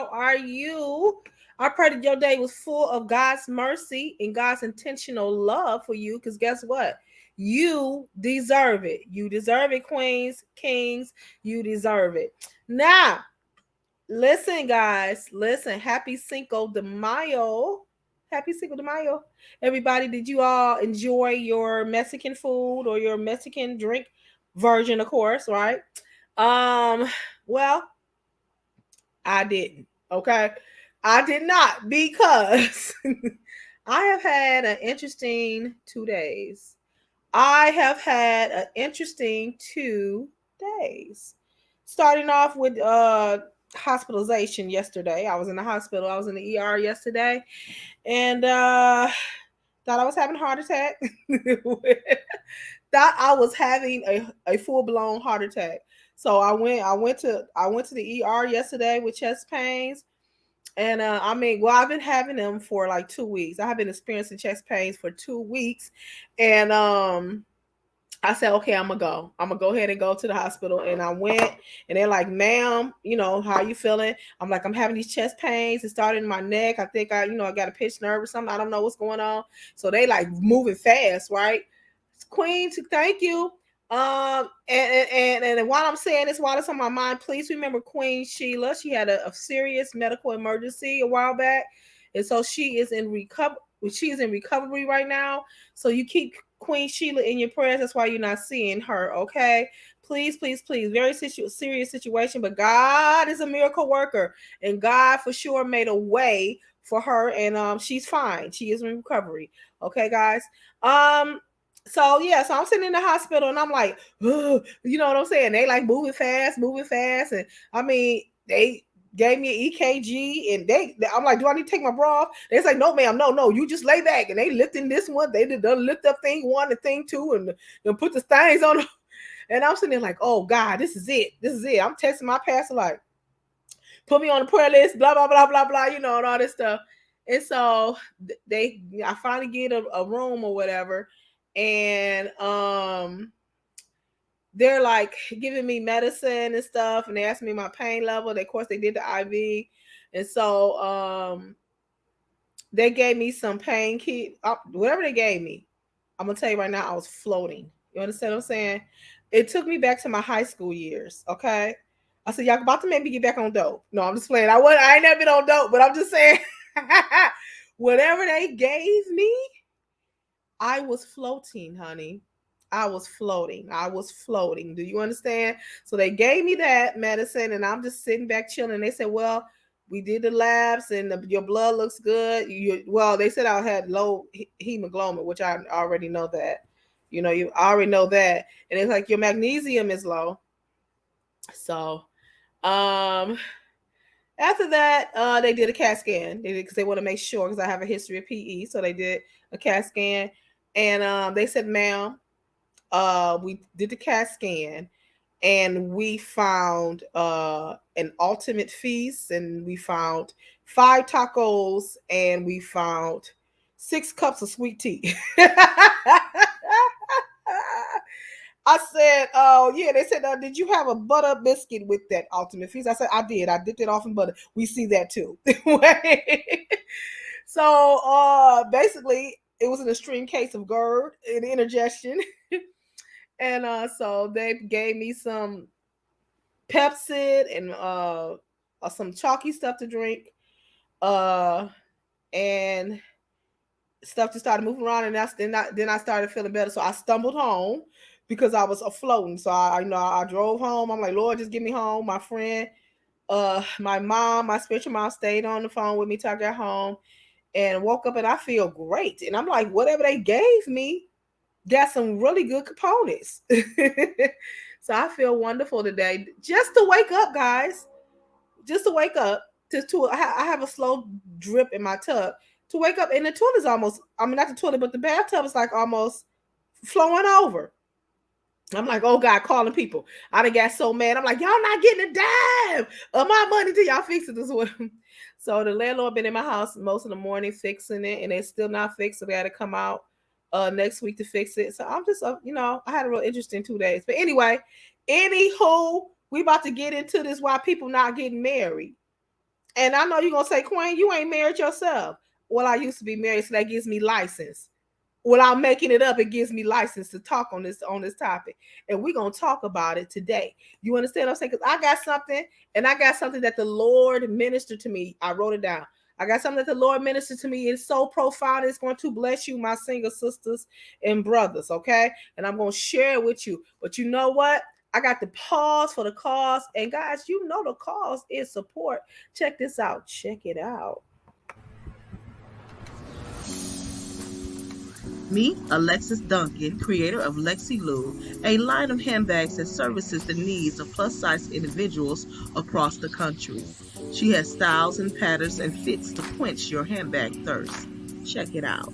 How are you? I pray that your day was full of God's mercy and God's intentional love for you. Because guess what? You deserve it. You deserve it, queens, kings. You deserve it. Now, listen, guys. Listen. Happy Cinco de Mayo. Happy Cinco de Mayo. Everybody, did you all enjoy your Mexican food or your Mexican drink version, of course, right? Um, well, I didn't. Okay. I did not because I have had an interesting 2 days. I have had an interesting 2 days. Starting off with hospitalization yesterday. I was in the hospital. I was in the ER yesterday and thought I was having a heart attack. Thought I was having a full blown heart attack. So I went to the ER yesterday with chest pains. And I've been having them for like 2 weeks. I have been experiencing chest pains for 2 weeks. And I said, okay, I'm gonna go. I'm gonna go ahead and go to the hospital. And I went, and they're like, ma'am, how you feeling? I'm like, I'm having these chest pains. It started in my neck. I think I got a pinched nerve or something. I don't know what's going on. So they like moving fast, right? Queen, thank you. And while I'm saying this, while it's on my mind, please remember Queen Sheila. She had a serious medical emergency a while back, and so she is in recover. She is in recovery right now. So you keep Queen Sheila in your prayers. That's why you're not seeing her. Okay, please, please, please. Very serious situation, but God is a miracle worker, and God for sure made a way for her, and she's fine. She is in recovery. Okay, guys. Um, so yeah, so I'm sitting in the hospital and I'm like, ugh, you know what I'm saying? They like moving fast, and they gave me an EKG, and I'm like, do I need to take my bra off? They say, no, ma'am, no, you just lay back, and they lifting this one, they did lift up thing one and thing two, and then put the things on, and I'm sitting there like, oh God, this is it. I'm texting my pastor like, put me on the prayer list, blah blah blah blah blah, and all this stuff. And so I finally get a room or whatever, and they're like giving me medicine and stuff, and they asked me my pain level. Of course, they did the IV, and so they gave me some pain kit, whatever they gave me. I'm gonna tell you right now, I was floating. You understand what I'm saying? It took me back to my high school years. Okay, I said y'all about to make me get back on dope. No, I'm just playing. I ain't never been on dope, but I'm just saying, whatever they gave me, I was floating, honey. I was floating. I was floating. Do you understand? So they gave me that medicine, and I'm just sitting back chilling. They said, "Well, we did the labs, and your blood looks good." They said I had low hemoglobin, which I already know that. You already know that, and it's like your magnesium is low. So, after that, they did a CAT scan. They did because they want to make sure because I have a history of PE, so they did a CAT scan, and they said, "Ma'am, we did the CAT scan, and we found an ultimate feast, and we found 5 tacos, and we found 6 cups of sweet tea." I said, "Oh yeah." They said, "Did you have a butter biscuit with that ultimate feast?" I said, "I did. I dipped it off in butter." We see that too. So basically, it was an extreme case of GERD and indigestion. And so they gave me some Pepsid and some chalky stuff to drink, uh, and stuff to start moving around. And then I started feeling better. So I stumbled home because I was afloating. So I drove home. I'm like, Lord, just get me home. My friend, my mom, my spiritual mom, stayed on the phone with me till I got home, and woke up, and I feel great. And I'm like, whatever they gave me got some really good components. So I feel wonderful today. Just to wake up, guys. Just to wake up. I have a slow drip in my tub. To wake up, and the toilet's almost, not the toilet, but the bathtub is like almost flowing over. I'm like, oh God, calling people. I done got so mad. I'm like, y'all not getting a dime of my money till y'all fix it this way. So the landlord been in my house most of the morning fixing it, and it's still not fixed. So they got to come out next week to fix it. So I'm just, I had a real interesting 2 days. But anyway, anywho, we about to get into this why people not getting married. And I know you're gonna say, Queen, you ain't married yourself. Well, I used to be married, so that gives me license. Without making it up, it gives me license to talk on this topic. And we're gonna talk about it today. You understand what I'm saying? Because I got something, and I got something that the Lord ministered to me. I wrote it down. I got something that the Lord ministered to me. It's so profound. It's going to bless you, my single sisters and brothers. Okay. And I'm going to share it with you. But you know what? I got the pause for the cause. And guys, you know the cause is support. Check this out. Check it out. Meet Alexis Duncan, creator of Lexi Lou, a line of handbags that services the needs of plus-size individuals across the country. She has styles and patterns and fits to quench your handbag thirst. Check it out.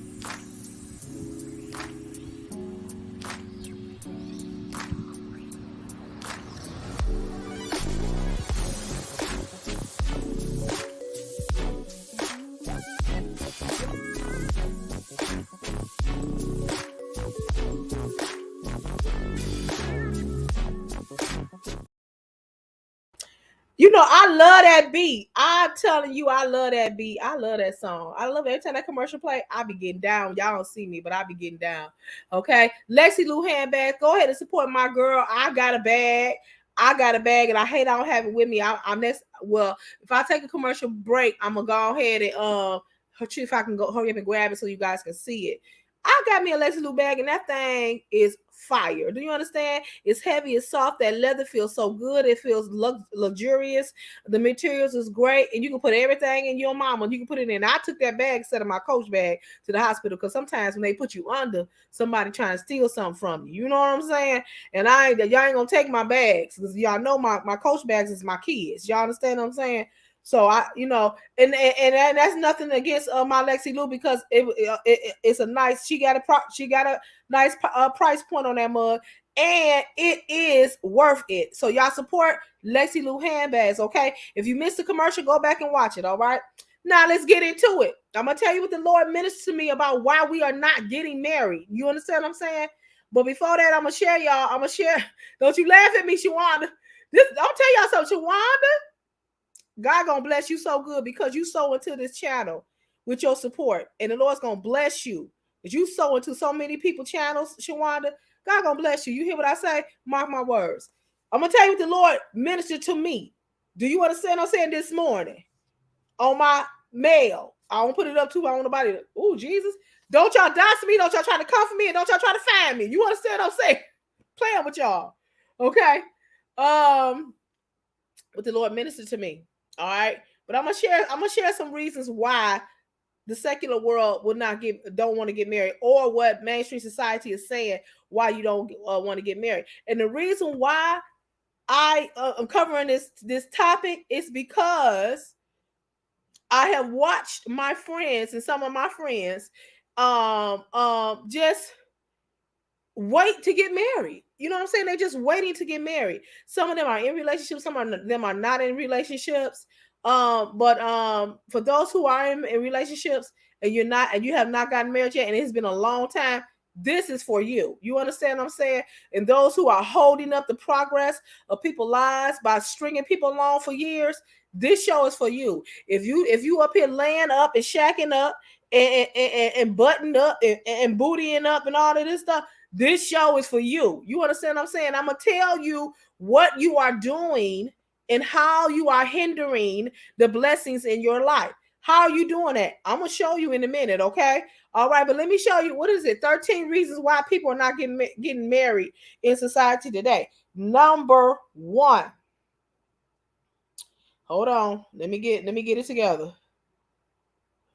You know, I love that beat. I'm telling you, I love that beat. I love that song. I love it. Every time that commercial play, I be getting down. Y'all don't see me, but I be getting down. Okay. Lexi Lou handbags. Go ahead and support my girl. I got a bag. I got a bag, and I hate I don't have it with me. I'm next. Well, if I take a commercial break, I'm gonna go ahead and see if I can go hurry up and grab it so you guys can see it. I got me a Lexi Lou bag, and that thing is fire. Do you understand? It's heavy, it's soft. That leather feels so good. It feels luxurious. The materials is great, and you can put everything in your mama. You can put it in. I took that bag instead of my Coach bag to the hospital because sometimes when they put you under, somebody trying to steal something from you. You know what I'm saying? And y'all ain't gonna take my bags because y'all know my Coach bags is my kids. Y'all understand what I'm saying? So I, you know, and that's nothing against my Lexi Lou because it's a nice. She got a nice price point on that mug, and it is worth it. So y'all support Lexi Lou handbags, okay? If you missed the commercial, go back and watch it. All right. Now let's get into it. I'm gonna tell you what the Lord ministered to me about why we are not getting married. You understand what I'm saying? But before that, I'm gonna share y'all. I'm gonna share. Don't you laugh at me, Shawanda. I'll tell y'all something, Shawanda. God gonna bless you so good because you sow into this channel with your support, and the Lord's gonna bless you. Because you sow into so many people channels, Shawanda. God gonna bless you. You hear what I say? Mark my words. I'm gonna tell you what the Lord ministered to me. Do you understand what I'm saying this morning? On my mail. I won't put it up too. I don't want nobody to, oh Jesus. Don't y'all dox me, don't y'all try to comfort me, and don't y'all try to find me. You understand what I'm saying? Playing with y'all. Okay. What the Lord ministered to me. All right. But I'm gonna share some reasons why the secular world don't want to get married, or what mainstream society is saying why you don't want to get married. And the reason why I am covering this topic is because I have watched my friends and some of my friends just wait to get married. You know what I'm saying? They're just waiting to get married. Some of them are in relationships, some of them are not in relationships. But for those who are in relationships and you have not gotten married yet, and it's been a long time, this is for you. You understand what I'm saying? And those who are holding up the progress of people's lives by stringing people along for years, this show is for you. If you up here laying up and shacking up and buttoned up and bootying up and all of this stuff, this show is for you. You understand what I'm saying? I'm going to tell you what you are doing and how you are hindering the blessings in your life. How are you doing that? I'm going to show you in a minute, okay? All right, but let me show you, what is it? 13 reasons why people are not getting married in society today. Number 1. Hold on. Let me get it together.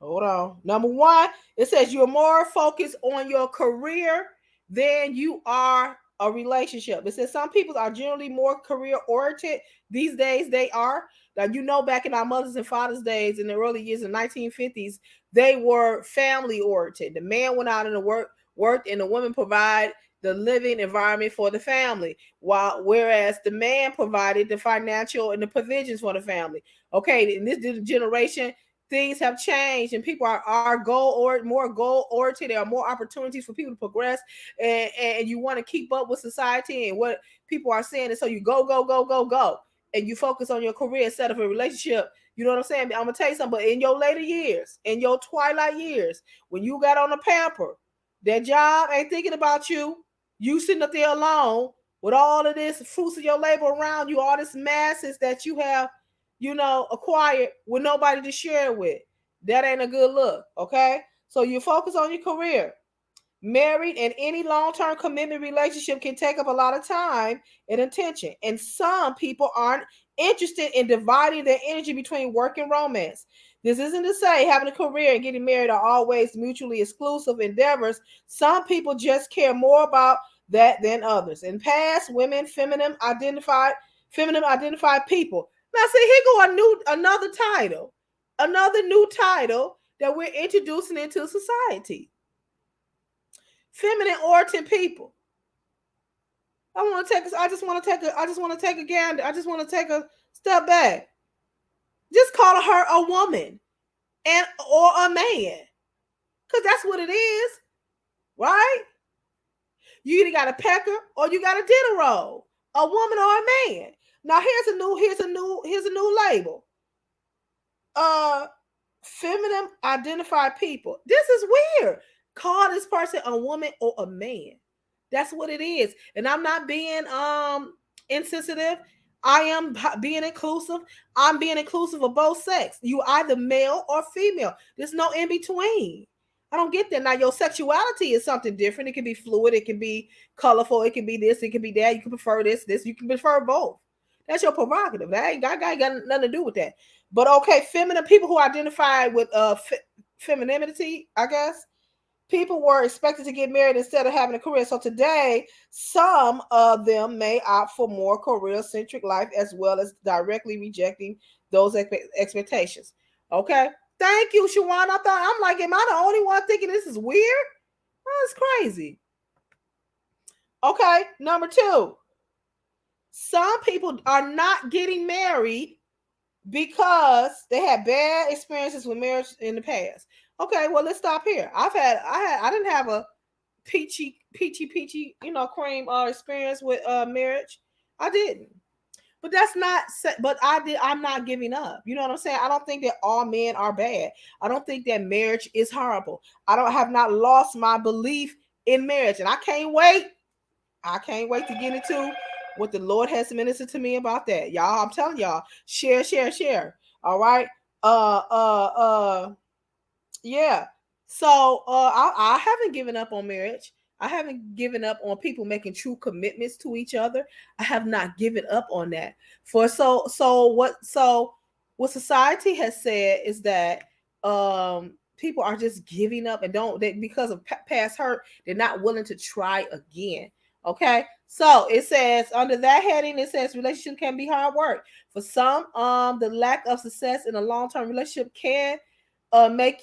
Hold on. Number 1, it says you're more focused on your career than you are a relationship. It says some people are generally more career oriented these days. They are. Now, you know, back in our mothers and fathers' days in the early years of 1950s, they were family oriented. The man went out into worked, and the woman provided the living environment for the family, whereas the man provided the financial and the provisions for the family. Okay, in this generation, things have changed and people are more goal oriented. There are more opportunities for people to progress, and you want to keep up with society and what people are saying. And so you go, and you focus on your career instead of a relationship. You know what I'm saying? I'm gonna tell you something, but in your later years, in your twilight years, when you got on the pamper, that job ain't thinking about you. You sitting up there alone with all of this fruits of your labor around you, all this masses that you have, acquired with nobody to share it with. That ain't a good look, okay? So you focus on your career. Married and any long-term commitment relationship can take up a lot of time and attention. And some people aren't interested in dividing their energy between work and romance. This isn't to say having a career and getting married are always mutually exclusive endeavors. Some people just care more about that than others. In past, women, feminine identified people. Now see, here go another new title that we're introducing into society. Feminine origin people. I just want to take a gander. I just want to take a step back. Just call her a woman or a man. Because that's what it is. Right? You either got a pecker or you got a dinner roll. A woman or a man. Now here's a new label. Feminine identified people. This is weird. Call this person a woman or a man. That's what it is. And I'm not being insensitive. I am being inclusive. I'm being inclusive of both sex. You either male or female. There's no in between. I don't get that. Now your sexuality is something different. It can be fluid. It can be colorful. It can be this. It can be that. You can prefer this. You can prefer both. That's your prerogative. That ain't got nothing to do with that. But okay, feminine people who identify with femininity, I guess. People were expected to get married instead of having a career. So today, some of them may opt for more career-centric life as well as directly rejecting those expectations. Okay? Thank you, Shawan. I'm like, am I the only one thinking this is weird? Oh, it's crazy. Okay, number 2. Some people are not getting married because they had bad experiences with marriage in the past. Okay, well, let's stop here. I didn't have a peachy, cream experience with marriage. I didn't. But that's not, but I'm not giving up. You know what I'm saying? I don't think that all men are bad. I don't think that marriage is horrible. I have not lost my belief in marriage. And I can't wait to get into what the Lord has ministered to me about that. Y'all, I'm telling y'all, share. All right. Yeah. So I haven't given up on marriage. I haven't given up on people making true commitments to each other. I have not given up on that. What society has said is that people are just giving up and because of past hurt, they're not willing to try again. Okay, so it says under that heading, it says relationship can be hard work. For some, the lack of success in a long-term relationship can make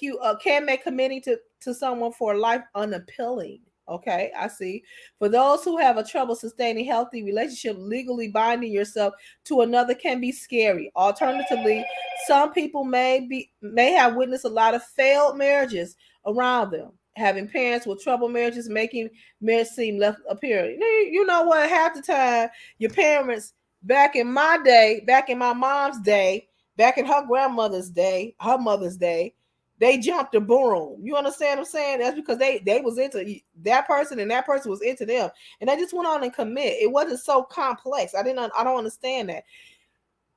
committing to someone for life unappealing. Okay, I see. For those who have a trouble sustaining healthy relationship, legally binding yourself to another can be scary. Alternatively, some people may have witnessed a lot of failed marriages around them. Having parents with troubled marriages, making marriage seem less appealing. You know what? Half the time, your parents back in my day, back in my mom's day, back in her grandmother's day, her mother's day, they jumped the broom. You understand what I'm saying? That's because they was into that person and that person was into them. And they just went on and commit. It wasn't so complex. I don't understand that.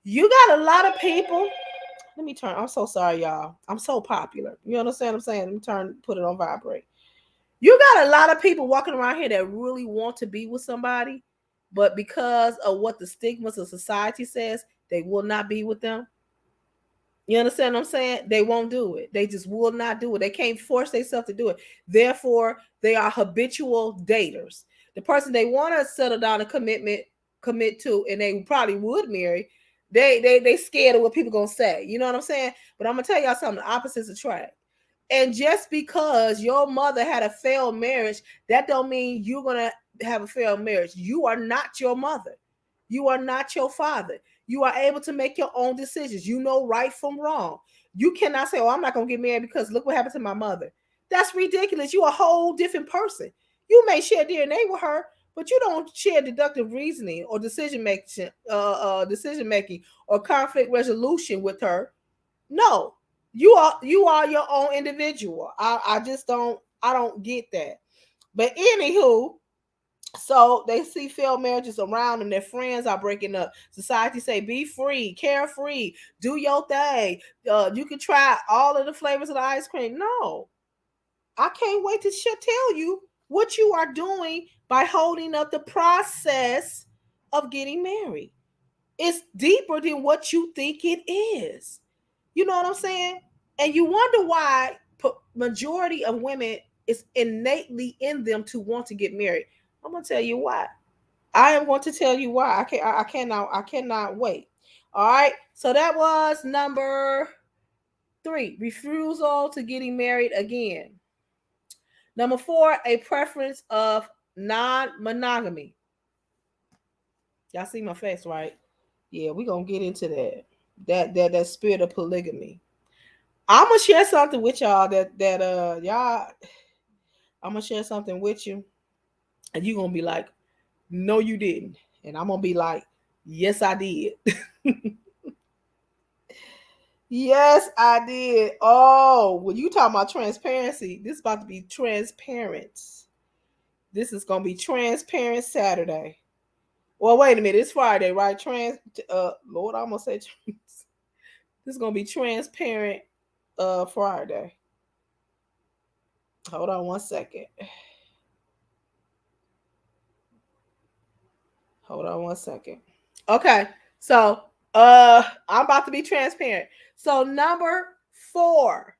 You got a lot of people. Let me turn. I'm so sorry, y'all. I'm so popular. You understand what I'm saying? Let me put it on vibrate. You got a lot of people walking around here that really want to be with somebody, but because of what the stigmas of society says, they will not be with them. You understand what I'm saying? They won't do it. They just will not do it. They can't force themselves to do it. Therefore, they are habitual daters. The person they want to settle down and commit to, and they probably would marry, they scared of what people gonna say. You know what I'm saying? But I'm gonna tell y'all something. The opposites attract. And just because your mother had a failed marriage, that don't mean you're gonna have a failed marriage. You are not your mother. You are not your father. You are able to make your own decisions. You know right from wrong. You cannot say, "Oh, I'm not going to get married because look what happened to my mother." That's ridiculous. You're a whole different person. You may share DNA with her, but you don't share deductive reasoning or decision making or conflict resolution with her. No, you are your own individual. I just don't get that. But anywho, so they see failed marriages around them. Their friends are breaking up. Society say, be free, carefree, do your thing. You can try all of the flavors of the ice cream. No, I can't wait to tell you what you are doing by holding up the process of getting married. It's deeper than what you think it is. You know what I'm saying? And you wonder why majority of women is innately in them to want to get married. I'm gonna tell you why. I am going to tell you why. I cannot wait. All right. So that was number 3, refusal to getting married again. Number 4, a preference of non-monogamy. Y'all see my face, right? Yeah, we're gonna get into that. That spirit of polygamy. I'm gonna share something with y'all that y'all. I'm gonna share something with you, and you're gonna be like, "No, you didn't," and I'm gonna be like, "Yes, I did." Yes, I did. Oh, when you talking about transparency, this is about to be transparent. This is gonna be transparent Saturday. Well, wait a minute, it's Friday, right? Lord, I almost said trans. This is gonna be transparent Friday. Hold on one second. Hold on one second. Okay, so I'm about to be transparent. So number 4,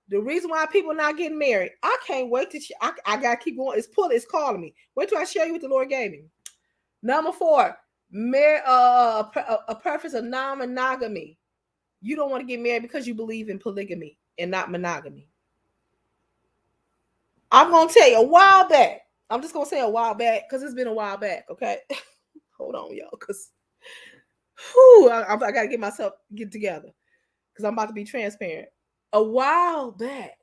the reason why people not getting married, I can't wait to. I gotta keep going. It's calling me. Wait till I show you what the Lord gave me. Number 4, a preference of non-monogamy. You don't want to get married because you believe in polygamy and not monogamy. I'm gonna tell you a while back. I'm just gonna say a while back because it's been a while back. Okay, hold on, y'all, because I gotta get myself get together because I'm about to be transparent. A while back,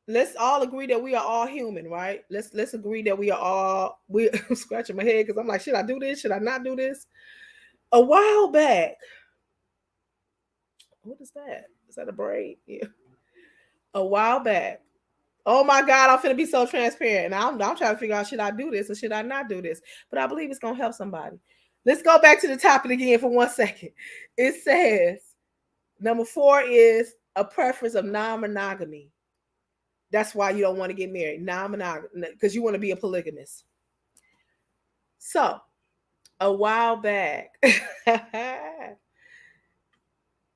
let's all agree that we are all human, right? Let's agree that we are all. I'm scratching my head because I'm like, should I do this? Should I not do this? A while back, what is that? Is that a braid? Yeah. A while back. Oh my God, I'm finna be so transparent. And I'm trying to figure out, should I do this or should I not do this? But I believe it's gonna help somebody. Let's go back to the topic again for 1 second. It says number 4 is a preference of non-monogamy. That's why you don't want to get married, non-monogamy, because you want to be a polygamist. So a while back,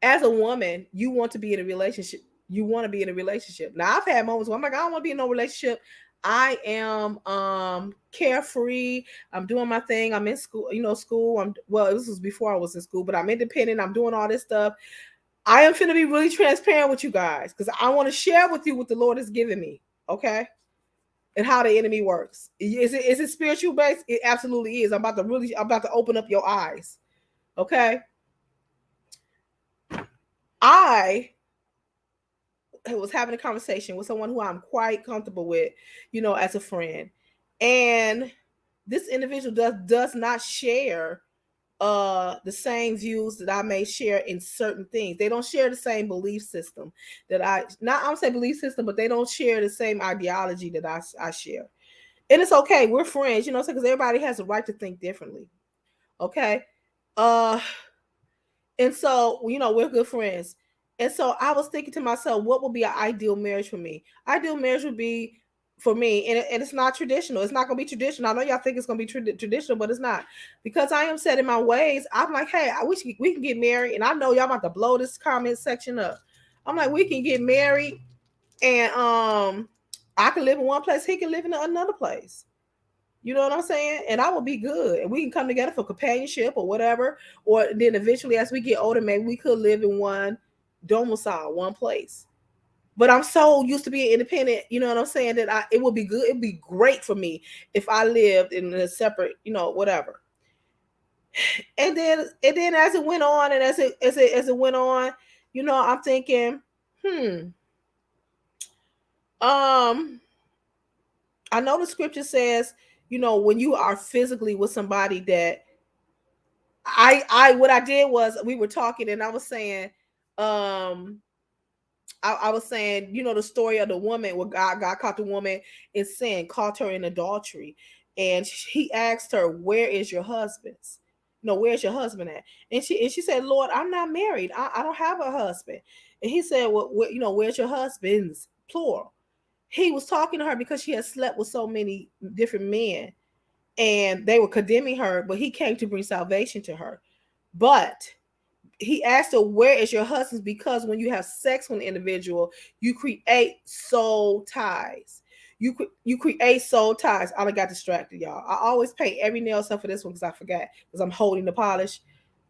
as a woman, you want to be in a relationship. You want to be in a relationship. Now, I've had moments where I'm like, I don't want to be in no relationship. I am carefree. I'm doing my thing. I'm in school, school. This was before I was in school, but I'm independent. I'm doing all this stuff. I am finna be really transparent with you guys because I want to share with you what the Lord has given me. Okay. And how the enemy works. Is it spiritual based? It absolutely is. I'm about to open up your eyes. Okay. I was having a conversation with someone who I'm quite comfortable with, as a friend. And this individual does not share the same views that I may share in certain things. They don't share the same belief system that I don't say belief system, but they don't share the same ideology that I share. And it's okay. We're friends, because everybody has a right to think differently. Okay. And so, we're good friends. And so I was thinking to myself, what would be an ideal marriage for me? Ideal marriage would be for me, and it's not traditional. It's not going to be traditional. I know y'all think it's going to be traditional, but it's not. Because I am set in my ways. I'm like, hey, I wish we can get married. And I know y'all about to blow this comment section up. I'm like, we can get married, and I can live in one place. He can live in another place. You know what I'm saying? And I will be good. And we can come together for companionship or whatever. Or then eventually, as we get older, maybe we could live in one domicile, one place. But I'm so used to being independent, you know what I'm saying, that it would be good. It'd be great for me if I lived in a separate, whatever. And then as it went on and as it went on, I'm thinking, I know the scripture says, when you are physically with somebody that I what I did was we were talking and I was saying, I was saying, you know, the story of the woman where God caught the woman in sin, caught her in adultery, and he asked her, "Where is your husband's? No, where's your husband at?" And she said, "Lord, I'm not married. I don't have a husband." And he said, "Well, you know, where's your husband's?" Plural. He was talking to her because she had slept with so many different men, and they were condemning her, but he came to bring salvation to her. But he asked her, "Where is your husband?" Because when you have sex with an individual, you create soul ties. You create soul ties. I got distracted, y'all. I always paint every nail except for this one because I forgot because I'm holding the polish.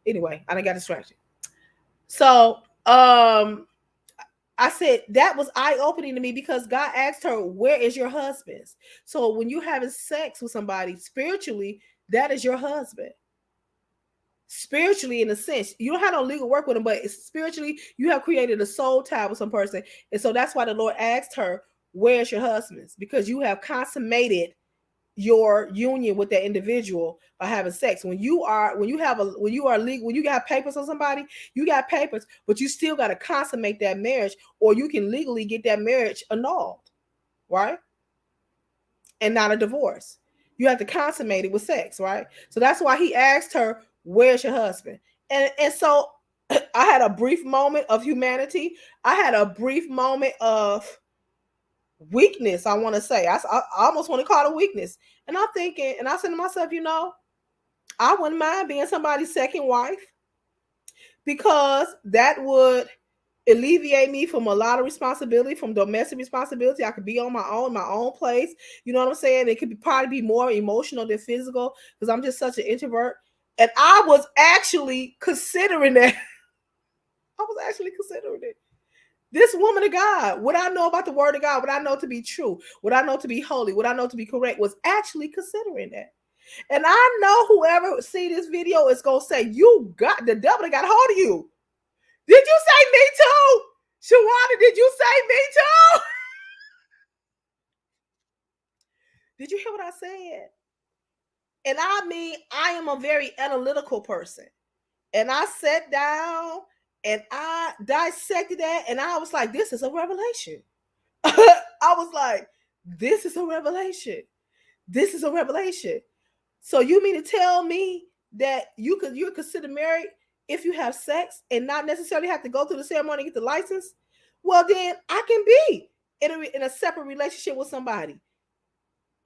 Anyway, I got distracted. So I said that was eye opening to me because God asked her, "Where is your husband?" So when you're having sex with somebody spiritually, that is your husband. Spiritually, in a sense, you don't have no legal work with them, but spiritually, you have created a soul tie with some person, and so that's why the Lord asked her, "Where's your husband?" Because you have consummated your union with that individual by having sex. When you are legal, when you got papers on somebody, you got papers, but you still got to consummate that marriage, or you can legally get that marriage annulled, right? And not a divorce. You have to consummate it with sex, right? So that's why he asked her, "Where's your husband?" And so I had a brief moment of humanity. I had a brief moment of weakness. I want to say, I almost want to call it weakness. And I'm thinking, and I said to myself, you know, I wouldn't mind being somebody's second wife because that would alleviate me from a lot of responsibility, from domestic responsibility. I could be on my own place. You know what I'm saying? It could probably be more emotional than physical because I'm just such an introvert. And I was actually considering that. I was actually considering it. This woman of God, what I know about the word of God, what I know to be true, what I know to be holy, what I know to be correct, was actually considering that. And I know whoever see this video is gonna say, "You got the devil that got hold of you." Did you say me too? Shawana, did you say me too? Did you hear what I said? And I mean, I am a very analytical person. And I sat down and I dissected that and I was like, this is a revelation. I was like, this is a revelation. This is a revelation. So you mean to tell me that you're considered married if you have sex and not necessarily have to go through the ceremony and get the license? Well, then I can be in a separate relationship with somebody.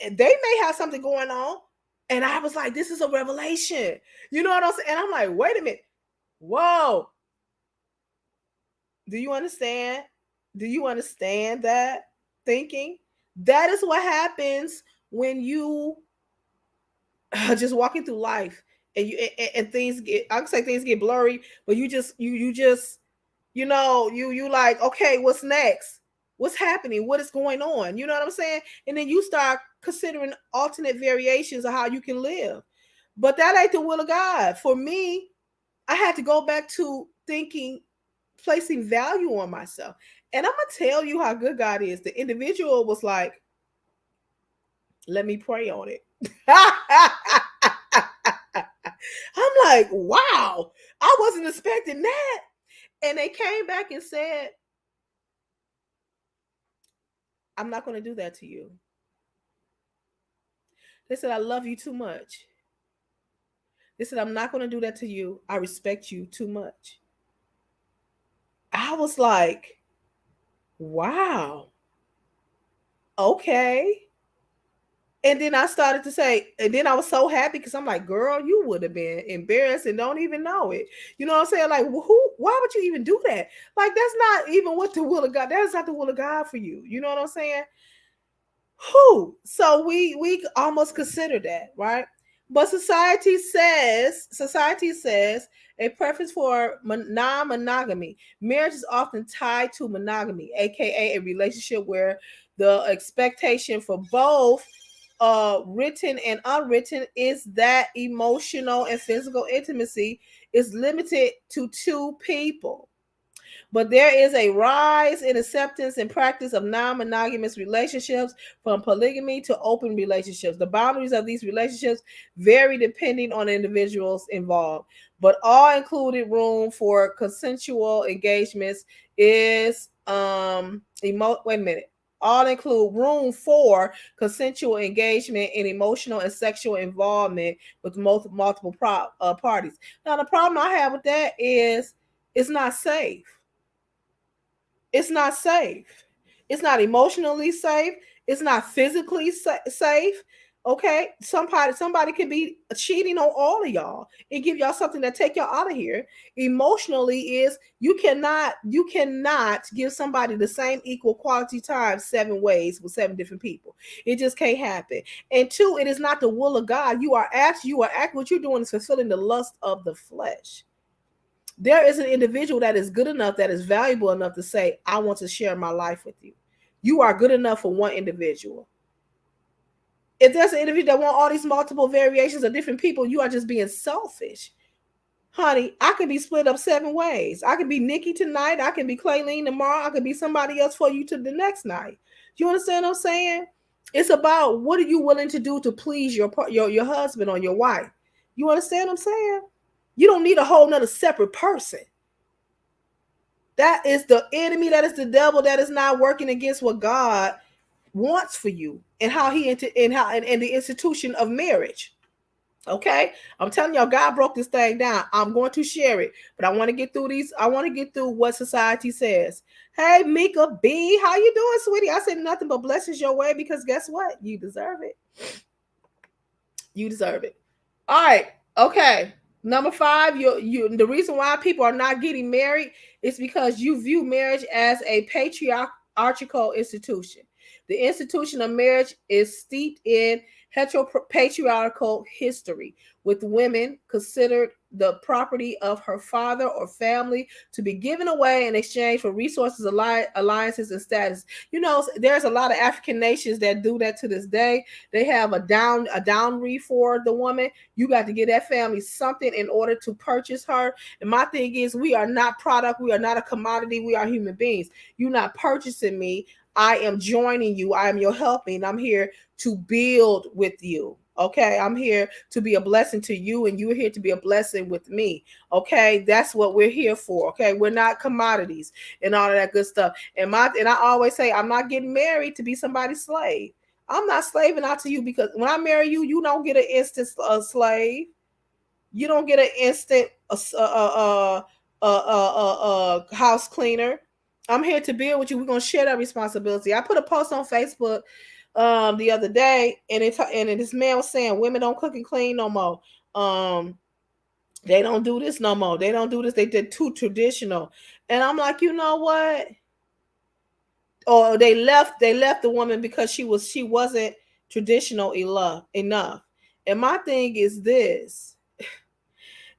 And they may have something going on. And I was like, this is a revelation. You know what I'm saying? And I'm like, wait a minute. Whoa. Do you understand? Do you understand that thinking? That is what happens when you just walking through life and things get, I can say things get blurry, but you just you like, okay, what's next? What's happening? What is going on? You know what I'm saying? And then you start considering alternate variations of how you can live. But that ain't the will of God. For me, I had to go back to thinking, placing value on myself. And I'm gonna tell you how good God is. The individual was like, let me pray on it. I'm like, wow, I wasn't expecting that. And they came back and said, I'm not going to do that to you. They said, I love you too much. They said, I'm not going to do that to you. I respect you too much. I was like, wow, okay. And then I started to say, and then I was so happy because I'm like, girl, you would have been embarrassed and don't even know it. You know what I'm saying? Like, why would you even do that? Like, that's not even what the will of God, that's not the will of God for you. You know what I'm saying? Who? So we almost consider that, right? But society says a preference for non-monogamy. Marriage is often tied to monogamy, aka a relationship where the expectation for both written and unwritten is that emotional and physical intimacy is limited to two people. But there is a rise in acceptance and practice of non-monogamous relationships, from polygamy to open relationships. The boundaries of these relationships vary depending on the individuals involved, but all included room for consensual engagements is wait a minute. All include room for consensual engagement in emotional and sexual involvement with multiple parties. Now, the problem I have with that is it's not safe. It's not safe. It's not emotionally safe. It's not physically safe. Okay, somebody could be cheating on all of y'all and give y'all something that take y'all out of here. Emotionally, is you cannot give somebody the same equal quality time 7 ways with 7 different people. It just can't happen. And 2, it is not the will of God. You are acting. What you're doing is fulfilling the lust of the flesh. There is an individual that is good enough, that is valuable enough to say, I want to share my life with you. You are good enough for one individual. If there's an individual that want all these multiple variations of different people, you are just being selfish. Honey, I can be split up 7 ways. I can be Nikki tonight. I can be Clayleen tomorrow. I can be somebody else for you to the next night. Do you understand what I'm saying? It's about what are you willing to do to please your husband or your wife. You understand what I'm saying? You don't need a whole nother separate person. That is the enemy. That is the devil. That is not working against what God wants for you and how and the institution of marriage. Okay, I'm telling y'all, God broke this thing down. I'm going to share it, but I want to get through these. I want to get through what society says. Hey, Mika B, how you doing, sweetie? I said nothing but blessings your way, because guess what? You deserve it. You deserve it. All right. Okay. Number 5, the reason why people are not getting married is because you view marriage as a patriarchal institution. The institution of marriage is steeped in heteropatriarchal history, with women considered the property of her father or family to be given away in exchange for resources, alliances, and status. You know, there's a lot of African nations that do that to this day. They have a dowry for the woman. You got to give that family something in order to purchase her. And my thing is, we are not product. We are not a commodity. We are human beings. You're not purchasing me. I am joining you. I am your helping. I'm here to build with you. Okay, I'm here to be a blessing to you, and you're here to be a blessing with me. Okay, that's what we're here for. Okay, we're not commodities and all of that good stuff. And I always say, I'm not getting married to be somebody's slave. I'm not slaving out to you, because when I marry you, you don't get an instant slave. You don't get an instant house cleaner. I'm here to build with you. We're gonna share that responsibility. I put a post on Facebook the other day, and this man was saying women don't cook and clean no more. They don't do this no more. They don't do this. They're too traditional. And I'm like, you know what? Or they left the woman because she wasn't traditional enough. And my thing is this: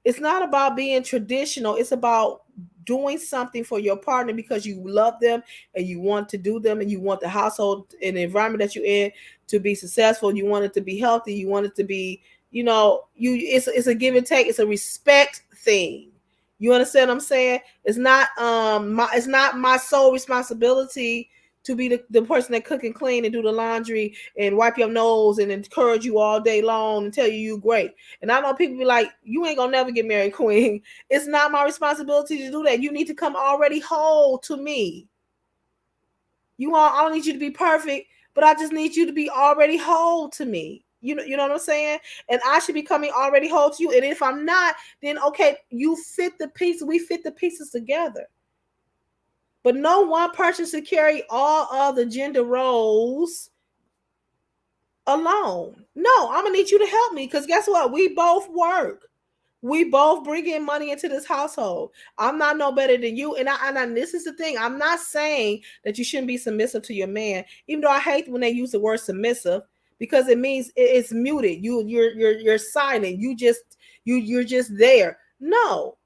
it's not about being traditional. It's about doing something for your partner because you love them and you want to do them, and you want the household and the environment that you're in to be successful. You want it to be healthy. You want it to be, it's a give and take. It's a respect thing. You understand what I'm saying? It's not my sole responsibility to be the person that cook and clean and do the laundry and wipe your nose and encourage you all day long and tell you great. And I know people be like, you ain't gonna never get married, queen. It's not my responsibility to do that. You need to come already whole to me. I don't need you to be perfect, but I just need you to be already whole to me. You know what I'm saying? And I should be coming already whole to you. And if I'm not, then okay, you fit the piece. We fit the pieces together. But no one person should carry all of the gender roles alone. No, I'm gonna need you to help me, because guess what? We both work. We both bring in money into this household. I'm not no better than you. And this is the thing. I'm not saying that you shouldn't be submissive to your man, even though I hate when they use the word submissive, because it means it's muted. You're silent. You're just there. No.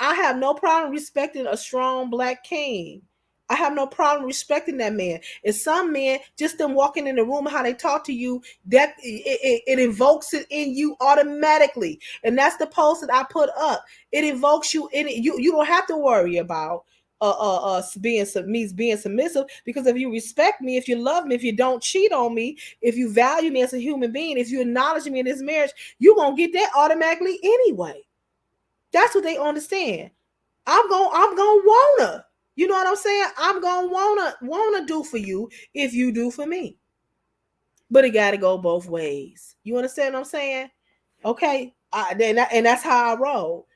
I have no problem respecting a strong Black king. I have no problem respecting that man. And some men, just them walking in the room, how they talk to you, that it evokes it in you automatically. And that's the post that I put up. It evokes you in it. You don't have to worry about means being submissive. Because if you respect me, if you love me, if you don't cheat on me, if you value me as a human being, if you acknowledge me in this marriage, you're gonna get that automatically anyway. That's what they understand. I'm gonna wanna, you know what I'm saying? I'm gonna wanna do for you if you do for me. But it gotta go both ways. You understand what I'm saying? Okay. And that's how I roll.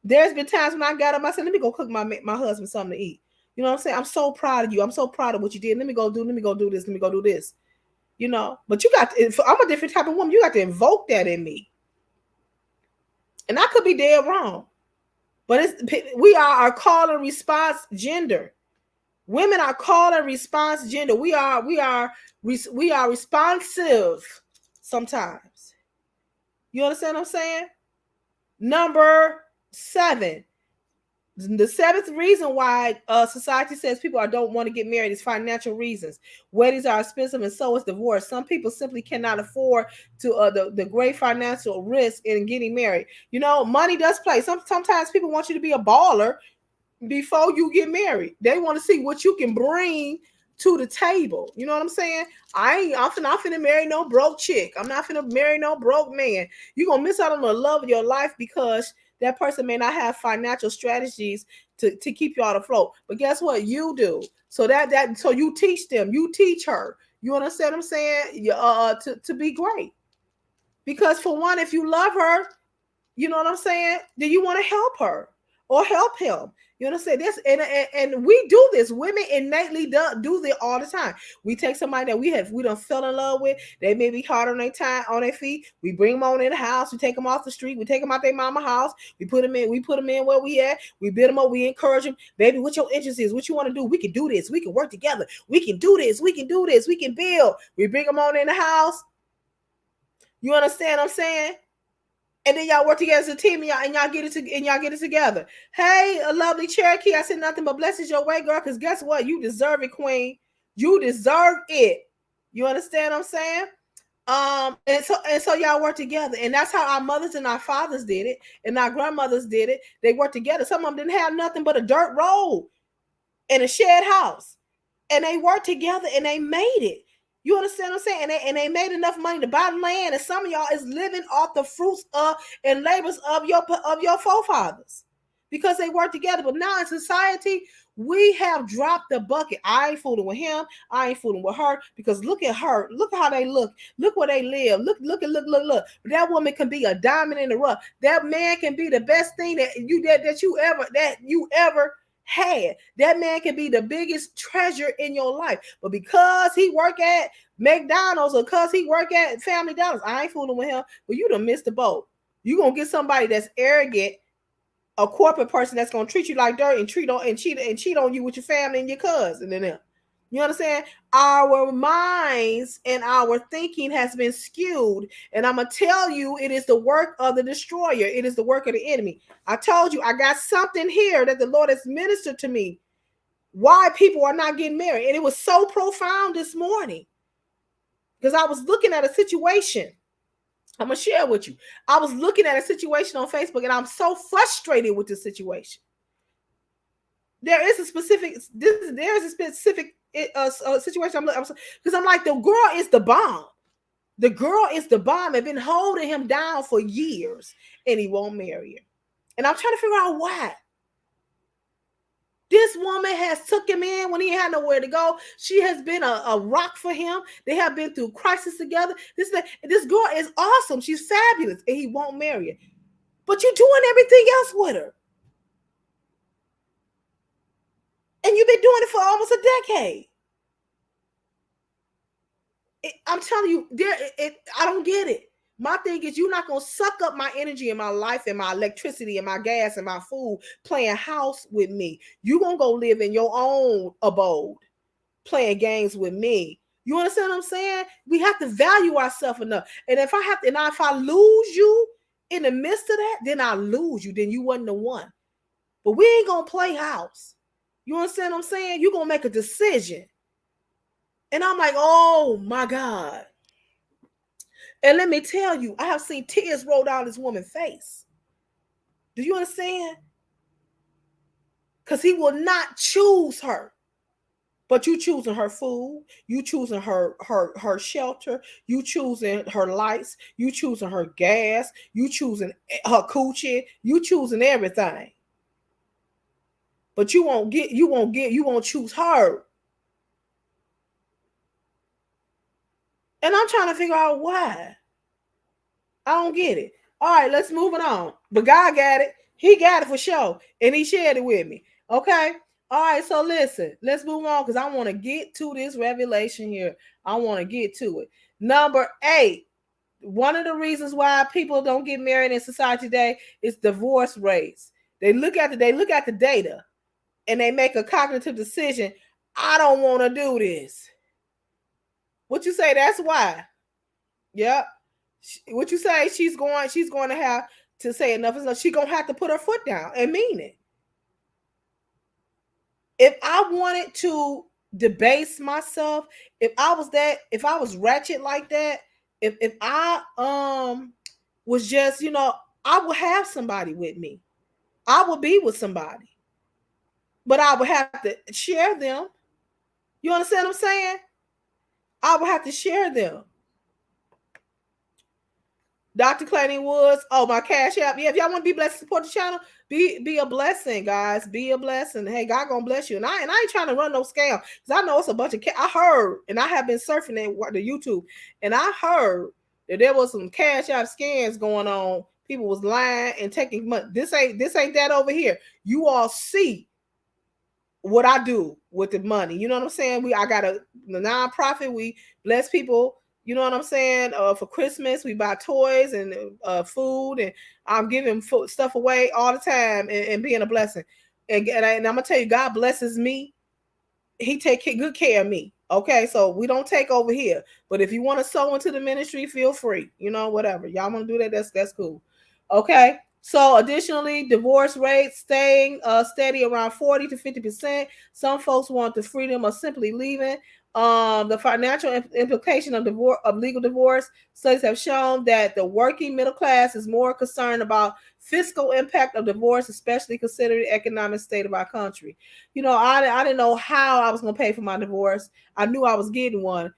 There's been times when I got up, I said, let me go cook my husband something to eat. You know what I'm saying? I'm so proud of you. I'm so proud of what you did. Let me go do this. Let me go do this. You know, but you got I'm a different type of woman. You got to invoke that in me. And I could be dead wrong. But we are our call and response gender. Women are call and response gender. We are responsive sometimes. You understand what I'm saying? Number 7. The 7th reason why society says people don't want to get married is financial reasons. Weddings are expensive, and so is divorce. Some people simply cannot afford to the great financial risk in getting married. You know, money does play. Sometimes people want you to be a baller before you get married. They want to see what you can bring to the table. You know what I'm saying? I'm not finna marry no broke chick. I'm not finna marry no broke man. You're gonna miss out on the love of your life because that person may not have financial strategies to keep you on afloat. But guess what? You do. So so you teach them, you teach her. You understand what I'm saying? To be great. Because for one, if you love her, you know what I'm saying? Do you want to help her or help him? You understand this? And we do this. Women innately do this all the time. We take somebody that we done fell in love with. They may be hard on their feet. We bring them on in the house. We take them off the street. We take them out their mama house. We put them in. We put them in where we at. We build them up. We encourage them. Baby, what your interest is? What you want to do? We can do this. We can work together. We can do this. We can do this. We can build. We bring them on in the house. You understand what I'm saying? And then y'all work together as a team, and y'all get it together. Hey, a lovely Cherokee, I said nothing but blessings your way, girl. Because guess what? You deserve it, queen. You deserve it. You understand what I'm saying? And so y'all work together, and that's how our mothers and our fathers did it, and our grandmothers did it. They worked together. Some of them didn't have nothing but a dirt road and a shed house, and they worked together and they made it. You understand what I'm saying? And they made enough money to buy land, and some of y'all is living off the fruits of and labors of your forefathers because they work together. But now in society, we have dropped the bucket. I ain't fooling with him. I ain't fooling with her because look at her. Look how they look. Look where they live. Look. That woman can be a diamond in the rough. That man can be the best thing that you ever had. That man can be the biggest treasure in your life, but because he work at McDonald's or because he work at Family Dollars, I ain't fooling with him. But you done missed the boat. You gonna get somebody that's arrogant, a corporate person that's gonna treat you like dirt and cheat on you with your family and your cousin and them. You understand? Our minds and our thinking has been skewed. And I'm going to tell you, it is the work of the destroyer. It is the work of the enemy. I told you, I got something here that the Lord has ministered to me. Why people are not getting married. And it was so profound this morning. Because I was looking at a situation. I'm going to share with you. I was looking at a situation on Facebook, and I'm so frustrated with this situation. There's a specific situation. Because I'm like, the girl is the bomb. The girl is the bomb and been holding him down for years, and he won't marry her. And I'm trying to figure out why. This woman has took him in when he had nowhere to go. She has been a rock for him. They have been through crisis together. This girl is awesome. She's fabulous, and he won't marry her. But you're doing everything else with her. And you've been doing it for almost a decade. I'm telling you, I don't get it. My thing is, you're not going to suck up my energy and my life and my electricity and my gas and my food playing house with me. You're going to go live in your own abode playing games with me. You understand what I'm saying? We have to value ourselves enough. And if I lose you in the midst of that, then I lose you. Then you wasn't the one. But we ain't going to play house. You understand what I'm saying? You're going to make a decision. And I'm like, oh my God. And let me tell you, I have seen tears roll down this woman's face. Do you understand? because he will not choose her. But you choosing her food, you choosing her shelter, you choosing her lights, you choosing her gas, you choosing her coochie, you choosing everything. But you won't choose her. And I'm trying to figure out why. I don't get it. All right, let's move it on. But God got it. He got it for sure. And he shared it with me. Okay. All right, so listen, let's move on because I want to get to this revelation here. I want to get to it. Number 8, one of the reasons why people don't get married in society today is divorce rates. They look at the data and they make a cognitive decision. I don't want to do this. What you say? That's why. Yep. What you say? She's going to have to say enough is enough. She's going to have to put her foot down and mean it. If I wanted to debase myself, if I was ratchet like that, if I was just, I would have somebody with me. I would be with somebody. But I would have to share them. You understand what I'm saying? I would have to share them. Dr. Clayton Woods. Oh, my Cash App. Yeah, if y'all want to be blessed, support the channel. Be a blessing, guys. Be a blessing. Hey, God gonna bless you. And I ain't trying to run no scam because I know it's a bunch of. I heard, and I have been surfing the YouTube, and I heard that there was some Cash App scams going on. People was lying and taking money. This ain't that over here. You all see what I do with the money. You know what I'm saying? I got a nonprofit. We bless people. You know what I'm saying? For Christmas, we buy toys and food, and I'm giving stuff away all the time and being a blessing. And I'm gonna tell you, God blesses me. He take good care of me. Okay, so we don't take over here. But if you want to sow into the ministry, feel free. Whatever y'all want to do that's cool. Okay. So additionally, divorce rates staying steady around 40 to 50%. Some folks want the freedom of simply leaving. The financial implication of legal divorce studies have shown that the working middle class is more concerned about fiscal impact of divorce, especially considering the economic state of our country. I didn't know how I was going to pay for my divorce. I knew I was getting one,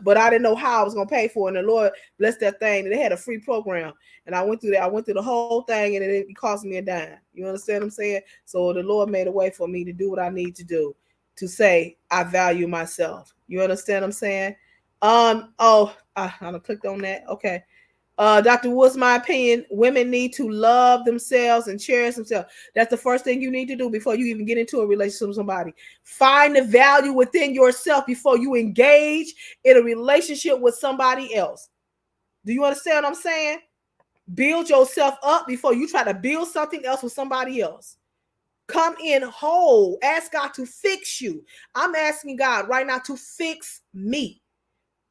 but I didn't know how I was going to pay for it. And the Lord blessed that thing. And they had a free program. And I went through that. I went through the whole thing, and it cost me a dime. You understand what I'm saying? So the Lord made a way for me to do what I need to do, to say I value myself. You understand what I'm saying? I clicked on that. Okay. Dr. Woods, my opinion, women need to love themselves and cherish themselves. That's the first thing you need to do before you even get into a relationship with somebody. Find the value within yourself before you engage in a relationship with somebody else. Do you understand what I'm saying? Build yourself up before you try to build something else with somebody else. Come in whole. Ask God to fix you. I'm asking God right now to fix me.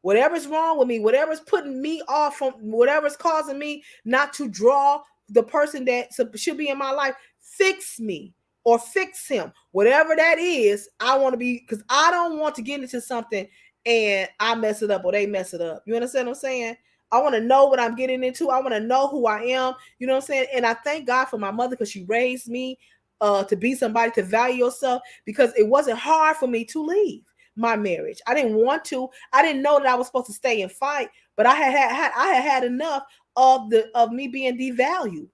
Whatever's wrong with me, whatever's putting me off from, whatever's causing me not to draw the person that should be in my life, fix me or fix him. Whatever that is, I want to be, because I don't want to get into something and I mess it up or they mess it up. You understand what I'm saying? I want to know what I'm getting into. I want to know who I am. You know what I'm saying? And I thank God for my mother because she raised me to be somebody, to value yourself, because it wasn't hard for me to leave my marriage. I didn't want to. I didn't know that I was supposed to stay and fight, but I had enough of me being devalued.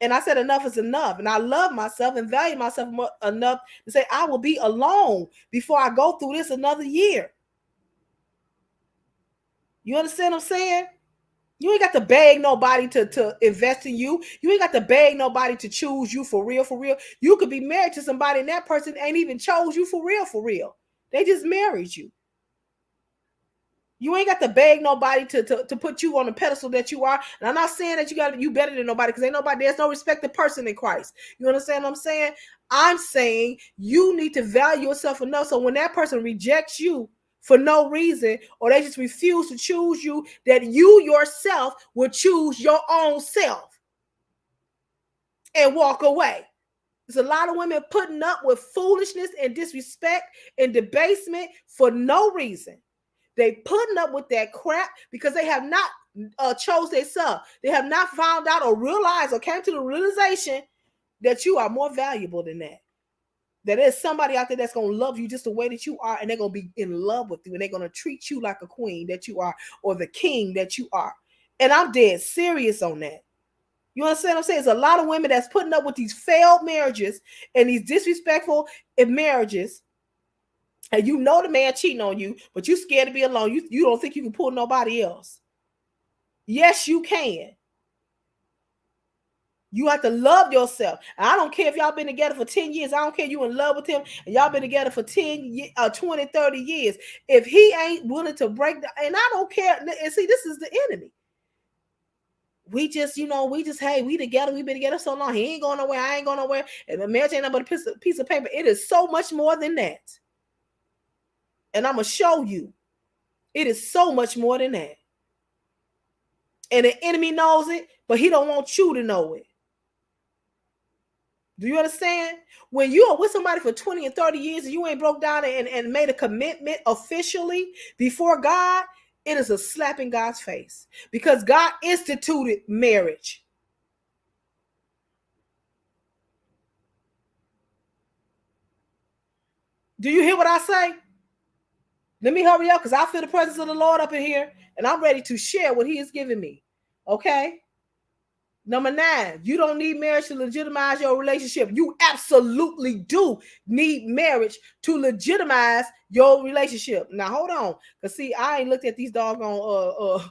And I said enough is enough. And I love myself and value myself enough to say I will be alone before I go through this another year. You understand what I'm saying? You ain't got to beg nobody to invest in you. You ain't got to beg nobody to choose you for real, for real. You could be married to somebody and that person ain't even chose you for real, for real. They just married you. You ain't got to beg nobody to put you on the pedestal that you are. And I'm not saying that you better than nobody, because there's no respected person in Christ. You understand what I'm saying? I'm saying you need to value yourself enough so when that person rejects you for no reason, or they just refuse to choose you, that you yourself will choose your own self and walk away. There's a lot of women putting up with foolishness and disrespect and debasement for no reason. They putting up with that crap because they have not chose themselves. They have not found out or realized or came to the realization that you are more valuable than that. that there's somebody out there that's going to love you just the way that you are, and they're going to be in love with you, and they're going to treat you like a queen that you are, or the king that you are. And I'm dead serious on that. You understand what I'm saying? There's a lot of women that's putting up with these failed marriages and these disrespectful marriages, and you know the man cheating on you, but you scared to be alone. You don't think you can pull nobody else. Yes, you can. You have to love yourself. I don't care if y'all been together for 10 years. I don't care if you in love with him and y'all been together for 10, 20, 30 years. If he ain't willing to break the, and I don't care. And see, this is the enemy. We just, hey, we together. We've been together so long. He ain't going nowhere. I ain't going nowhere. And the marriage ain't nothing but a piece of paper. It is so much more than that. And I'm going to show you. It is so much more than that. And the enemy knows it, but he don't want you to know it. Do you understand? When you are with somebody for 20 and 30 years and you ain't broke down and made a commitment officially before God, it is a slap in God's face, because God instituted marriage. Do you hear what I say? Let me hurry up, because I feel the presence of the Lord up in here, and I'm ready to share what he has given me. Okay? Number 9, you don't need marriage to legitimize your relationship. You absolutely do need marriage to legitimize your relationship. Now, hold on. Because, see, I ain't looked at these doggone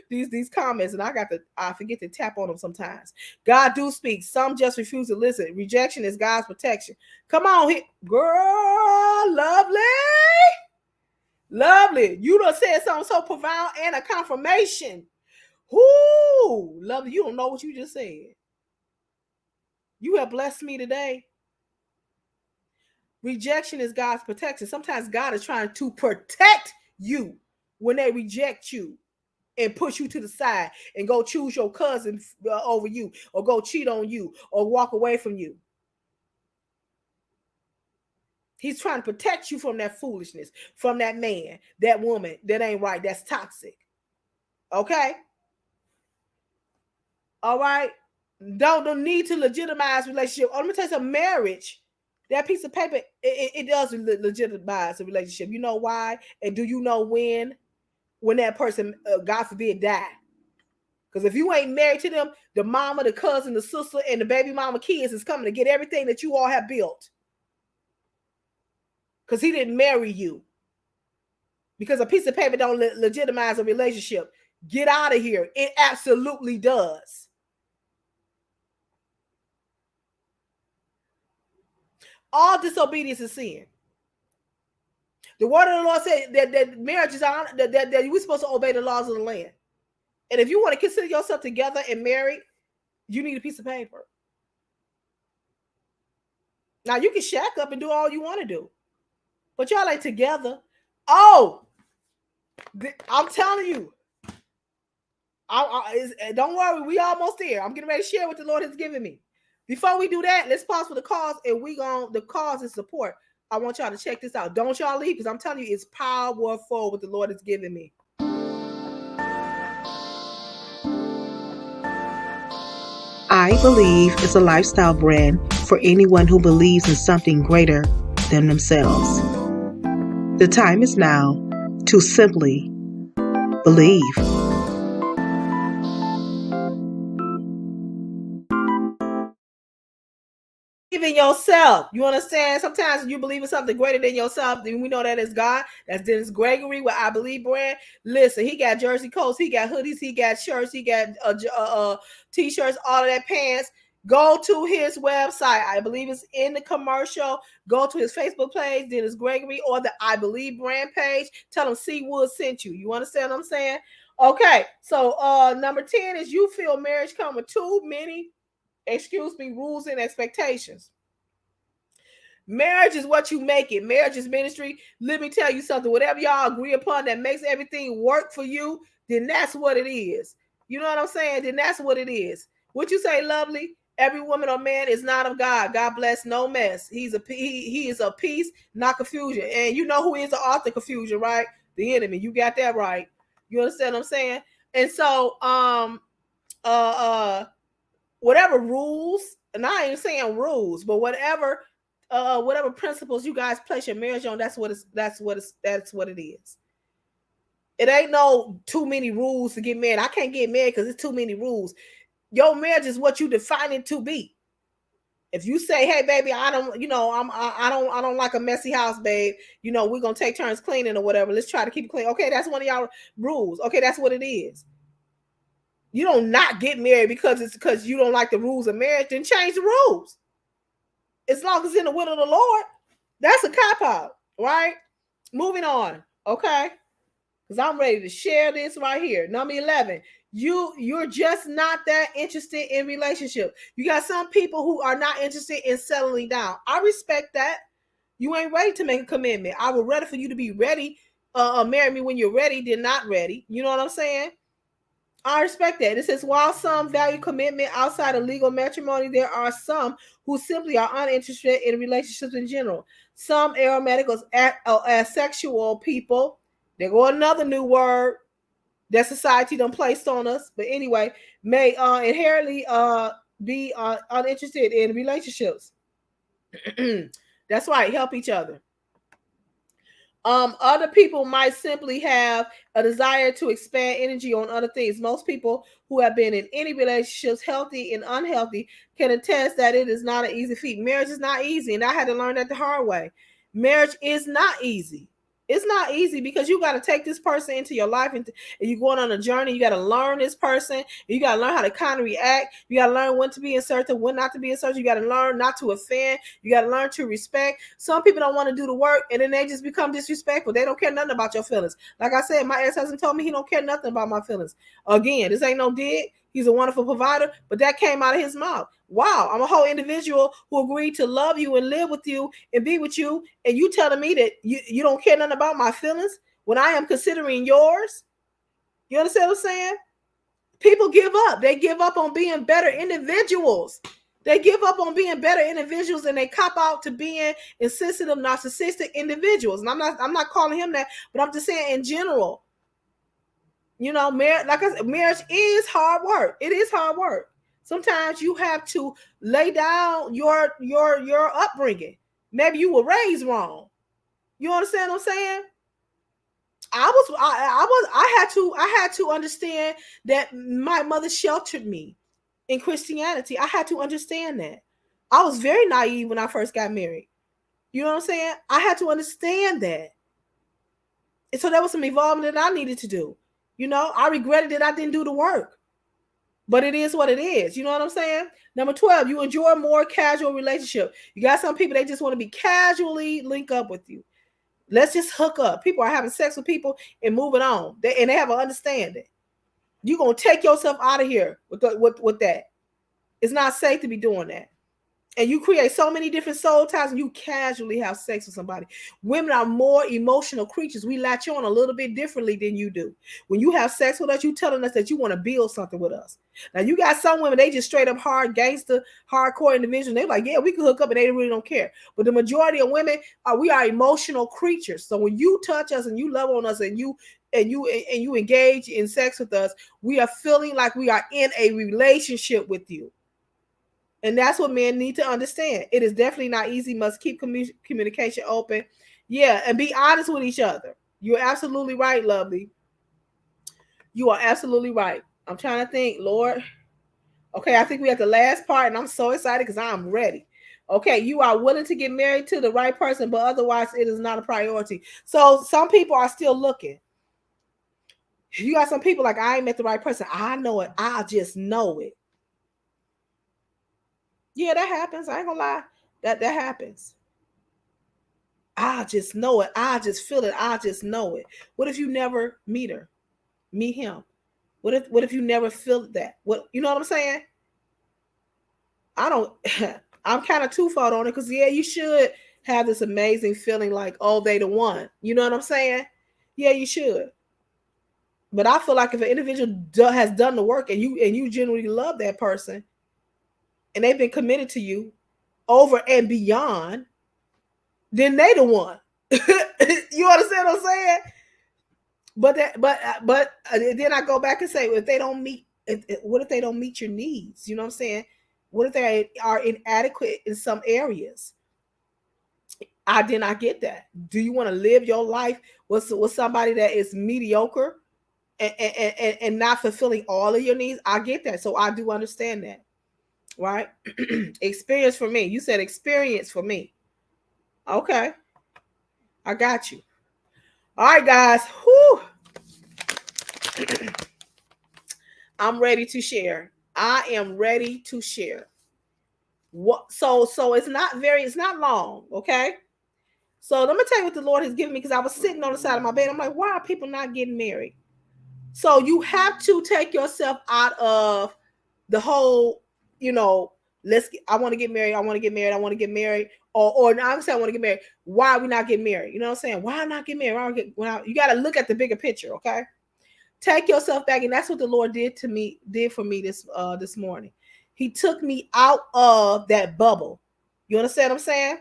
these comments, and I forget to tap on them sometimes. God do speak. Some just refuse to listen. Rejection is God's protection. Come on here. Girl, lovely. You done said something so profound and a confirmation. Whoo, lovely. You don't know what you just said. You have blessed me today. Rejection is God's protection. Sometimes God is trying to protect you when they reject you and push you to the side and go choose your cousin over you, or go cheat on you, or walk away from you. He's trying to protect you from that foolishness, from that man, that woman that ain't right, that's toxic. Okay? All right? Don't need to legitimize relationship. Oh, let me tell you something. Marriage, that piece of paper, it does legitimize a relationship. You know why? And do you know when that person, God forbid, die? Because if you ain't married to them, the mama, the cousin, the sister, and the baby mama kids is coming to get everything that you all have built. Because he didn't marry you. Because a piece of paper don't legitimize a relationship. Get out of here. It absolutely does. All disobedience is sin. The word of the Lord said that marriage is on, that we're supposed to obey the laws of the land. And if you want to consider yourself together and married, you need a piece of paper. Now, you can shack up and do all you want to do, but y'all ain't together. Oh, I'm telling you. Don't worry, we almost there. I'm getting ready to share what the Lord has given me. Before we do that, let's pause for the cause, and the cause and support. I want y'all to check this out. Don't y'all leave, because I'm telling you, it's powerful what the Lord has given me. I Believe is a lifestyle brand for anyone who believes in something greater than themselves. The time is now to simply believe. In yourself. You understand? Sometimes you believe in something greater than yourself, then we know that is God. That's Dennis Gregory with I Believe brand. Listen, he got jersey coats, he got hoodies, he got shirts, he got t-shirts, all of that, pants. Go to his website. I believe it's in the commercial. Go to his Facebook page, Dennis Gregory, or the I Believe brand page. Tell him C Wood sent you. You understand what I'm saying? Okay, so number 10 is you feel marriage come with too many rules and expectations. Marriage is what you make it. Marriage is ministry. Let me tell you something. Whatever y'all agree upon that makes everything work for you, then that's what it is. You know what I'm saying? Then that's what it is. What you say, lovely? Every woman or man is not of God. God bless no mess. He is of peace, not confusion. And you know who is the author of confusion, right? The enemy. You got that right. You understand what I'm saying? And so, whatever rules, and I ain't saying rules, but whatever whatever principles you guys place your marriage on, that's what it is. It ain't no too many rules to get married. I can't get married because it's too many rules. Your marriage is what you define it to be. If you say, "Hey, baby, I don't, I don't like a messy house, babe. We're gonna take turns cleaning or whatever. Let's try to keep it clean." Okay, that's one of y'all rules. Okay, that's what it is. You don't not get married because you don't like the rules of marriage. Then change the rules. As long as it's in the will of the Lord, that's a cop out, right? Moving on, okay? Because I'm ready to share this right here. Number 11. You're just not that interested in relationship. You got some people who are not interested in settling down. I respect that. You ain't ready to make a commitment. I would rather for you to be ready, marry me when you're ready than not ready. You know what I'm saying? I respect that. It says, while some value commitment outside of legal matrimony, there are some who simply are uninterested in relationships in general. Some aromatic or asexual people, there go another new word that society done placed on us. But anyway, may inherently be uninterested in relationships. That's right. Help each other. Other people might simply have a desire to expand energy on other things. Most people who have been in any relationships, healthy and unhealthy, can attest that it is not an easy feat. Marriage is not easy, and I had to learn that the hard way. Marriage is not easy. It's not easy because you got to take this person into your life and you're going on a journey. You got to learn this person. You got to learn how to kind of react. You got to learn when to be assertive, when not to be assertive. You got to learn not to offend. You got to learn to respect. Some people don't want to do the work and then they just become disrespectful. They don't care nothing about your feelings. Like I said, my ex-husband told me he don't care nothing about my feelings. Again, this ain't no dig. He's a wonderful provider, but that came out of his mouth. Wow, I'm a whole individual who agreed to love you and live with you and be with you, and you telling me that you don't care nothing about my feelings when I am considering yours? You understand what I'm saying? People give up. They give up on being better individuals. They give up on being better individuals and they cop out to being insensitive, narcissistic individuals. And I'm not calling him that, but I'm just saying in general. Marriage, like I said, marriage is hard work. It is hard work. Sometimes you have to lay down your upbringing. Maybe you were raised wrong. You understand what I'm saying? I had to understand that my mother sheltered me in Christianity. I had to understand that. I was very naive when I first got married. You know what I'm saying? I had to understand that. And so there was some evolvement that I needed to do. I regretted that I didn't do the work. But it is what it is. You know what I'm saying? Number 12, you enjoy more casual relationship. You got some people, they just want to be casually link up with you. Let's just hook up. People are having sex with people and moving on. They have an understanding. You're going to take yourself out of here with that. It's not safe to be doing that. And you create so many different soul ties and you casually have sex with somebody. Women are more emotional creatures. We latch on a little bit differently than you do. When you have sex with us, you telling us that you want to build something with us. Now, you got some women, they just straight up hard gangster, hardcore individuals. They're like, yeah, we can hook up and they really don't care. But the majority of women, we are emotional creatures. So when you touch us and you love on us and you engage in sex with us, we are feeling like we are in a relationship with you. And that's what men need to understand. It is definitely not easy. Must keep communication open. Yeah, and be honest with each other. You're absolutely right, lovely. You are absolutely right. I'm trying to think, Lord. Okay, I think we have the last part, and I'm so excited because I'm ready. Okay, you are willing to get married to the right person, but otherwise it is not a priority. So some people are still looking. You got some people like, I ain't met the right person. I know it. I just know it. Yeah, that happens. I ain't gonna lie. That happens. I just know it. I just feel it. I just know it. What if you never meet her? Meet him? What if you never feel that? What, you know what I'm saying? I'm kind of two-fold on it because yeah, you should have this amazing feeling like, oh, they the one. You know what I'm saying? Yeah, you should. But I feel like if an individual has done the work and you genuinely love that person, and they've been committed to you over and beyond, then they the one. You understand what I'm saying? But then I go back and say, if they don't meet, what if they don't meet your needs? You know what I'm saying? What if they are inadequate in some areas? I did not get that. Do you want to live your life with somebody that is mediocre and not fulfilling all of your needs? I get that. So I do understand that. Right? Experience for me. You said experience for me. Okay. I got you. All right, guys. Whew. I'm ready to share. I am ready to share. What so it's not long, okay? So let me tell you what the Lord has given me, because I was sitting on the side of my bed. I'm like, why are people not getting married? So you have to take yourself out of the whole, I want to get married, I want to get married, I want to get married, or I'm saying I want to get married. Why are we not getting married? You know what I'm saying? Why not get married? You got to look at the bigger picture, okay? Take yourself back, and that's what the Lord did for me this morning. He took me out of that bubble. You understand what I'm saying?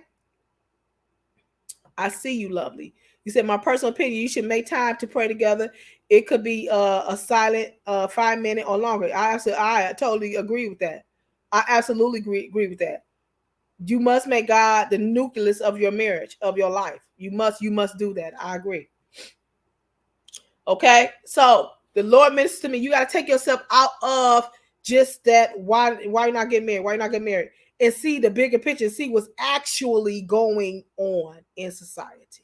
I see you, lovely. You said, my personal opinion, you should make time to pray together. It could be a silent 5 minute or longer. I totally agree with that. I absolutely agree with that. You must make God the nucleus of your marriage, of your life. You must do that. I agree. Okay, so the Lord mentions to me, you got to take yourself out of just that. Why you not getting married? Why you not getting married? And see the bigger picture, see what's actually going on in society.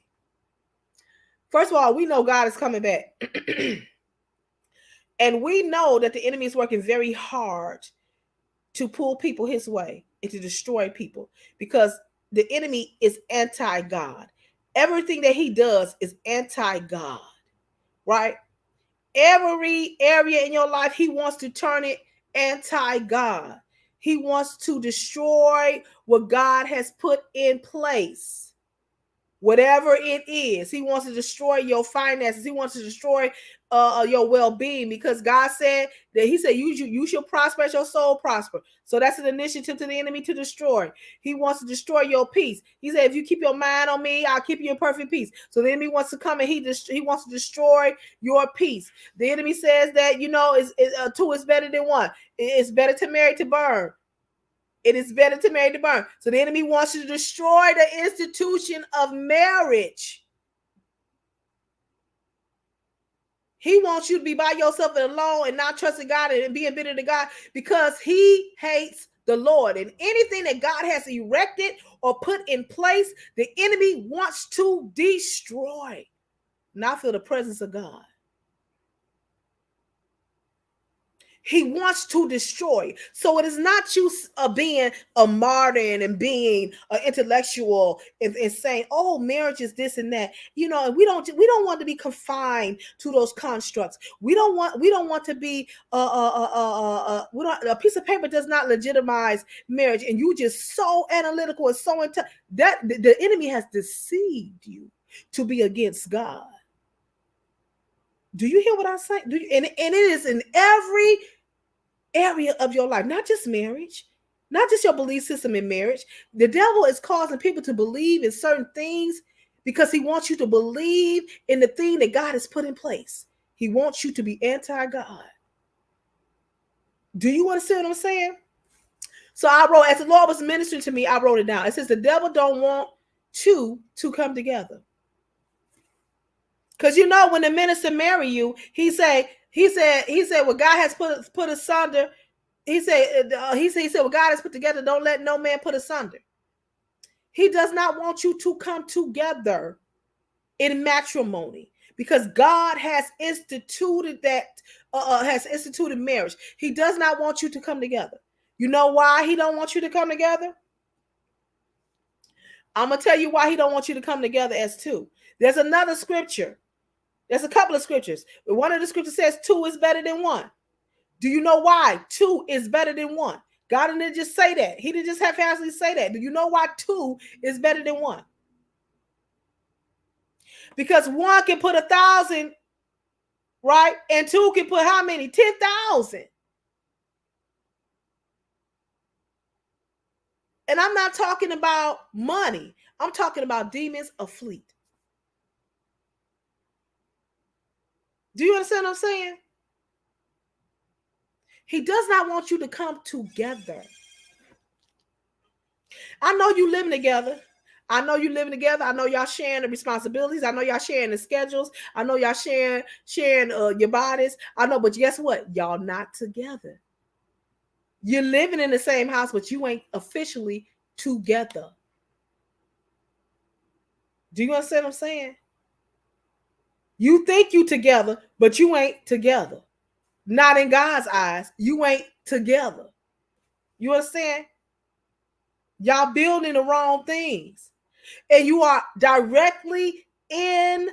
First of all, we know God is coming back. And we know that the enemy is working very hard to pull people his way and to destroy people, because the enemy is anti-God. Everything that he does is anti-God, right? Every area in your life, he wants to turn it anti-God. He wants to destroy what God has put in place. Whatever it is, he wants to destroy your finances. He wants to destroy your well-being, because God said that he said you shall prosper as your soul prosper. So that's an initiative to the enemy to destroy. He wants to destroy your peace. He said, if you keep your mind on me, I'll keep you in perfect peace. So the enemy wants to come and he wants to destroy your peace. The enemy says that, two is better than one. It's better to marry to burn. It is better to marry to burn. So the enemy wants you to destroy the institution of marriage. He wants you to be by yourself and alone and not trusting God and being bitter to God, because he hates the Lord. And anything that God has erected or put in place, the enemy wants to destroy, not feel the presence of God. He wants to destroy. So it is not you being a martyr and being an intellectual and saying, "Oh, marriage is this and that." We don't want to be confined to those constructs. We don't want to be a piece of paper does not legitimize marriage. And you just so analytical and so that the enemy has deceived you to be against God. Do you hear what I'm saying? And it is in every area of your life, not just marriage, not just your belief system in marriage. The devil is causing people to believe in certain things because he wants you to believe in the thing that God has put in place. He wants you to be anti-God. Do you understand what I'm saying? So I wrote, as the Lord was ministering to me, I wrote it down. It says, the devil don't want two to come together. Because when the minister marry you, he said, what God has put asunder, he said, what God has put together, don't let no man put asunder. He does not want you to come together in matrimony, because God has instituted marriage. He does not want you to come together. You know why he don't want you to come together? I'm going to tell you why he don't want you to come together as two. There's another scripture. There's a couple of scriptures. One of the scriptures says 2 is better than 1. Do you know why 2 is better than 1? God didn't just say that. He didn't just haphazardly say that. Do you know why 2 is better than 1? Because 1 can put 1,000, right? And 2 can put how many? 10,000. And I'm not talking about money. I'm talking about demons afleet. Do you understand what I'm saying? He does not want you to come together. I know you living together. I know you living together. I know y'all sharing the responsibilities. I know y'all sharing the schedules. I know y'all sharing your bodies. I know, but guess what? Y'all not together. You're living in the same house, but you ain't officially together. Do you understand what I'm saying? You think you together, but you ain't together. Not in God's eyes. You ain't together. You understand? Y'all building the wrong things. And you are directly in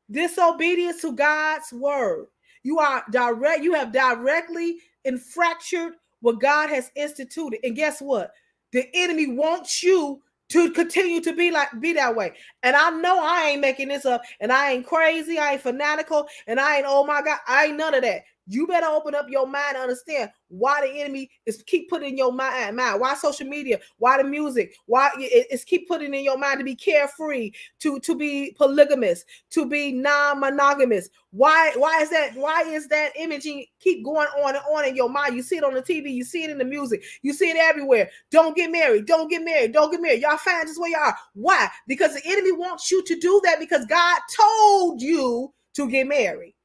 disobedience to God's word. You have directly infractured what God has instituted. And guess what? The enemy wants you to continue to be that way. And I know I ain't making this up, and I ain't crazy, I ain't fanatical, and I ain't, oh my God, I ain't none of that. You better open up your mind and understand why the enemy is keep putting in your mind. Why social media? Why the music? Why it's keep putting in your mind to be carefree, to be polygamous, to be non-monogamous. Why is that? Why is that imaging keep going on and on in your mind? You see it on the TV, you see it in the music, you see it everywhere. Don't get married, don't get married, don't get married. Y'all fine just where you are. Why? Because the enemy wants you to do that because God told you to get married.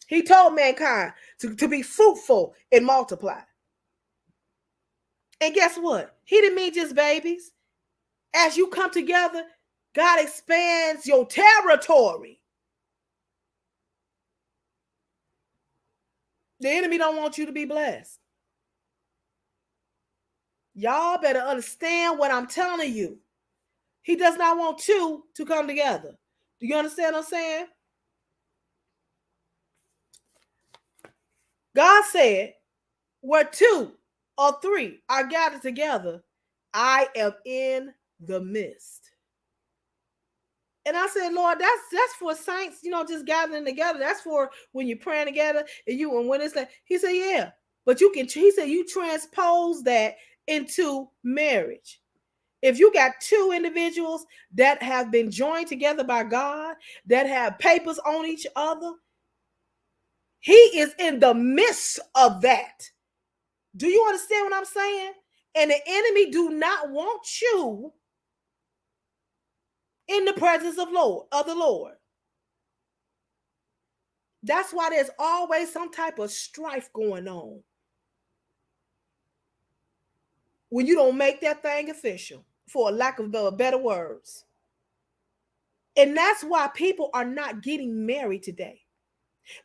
He told mankind to be fruitful and multiply. And guess what? He didn't mean just babies. As you come together, God expands your territory. The enemy don't want you to be blessed. Y'all better understand what I'm telling you. He does not want two to come together. Do you understand what I'm saying? God said, where two or three are gathered together, I am in the midst. And I said, Lord, that's for saints, just gathering together. That's for when you're praying together and when it's like, he said, yeah, but he said, you transpose that into marriage. If you got two individuals that have been joined together by God, that have papers on each other, he is in the midst of that. Do you understand what I'm saying? And the enemy do not want you in the presence of the Lord. That's why there's always some type of strife going on when you don't make that thing official, for a lack of better words. And that's why people are not getting married today,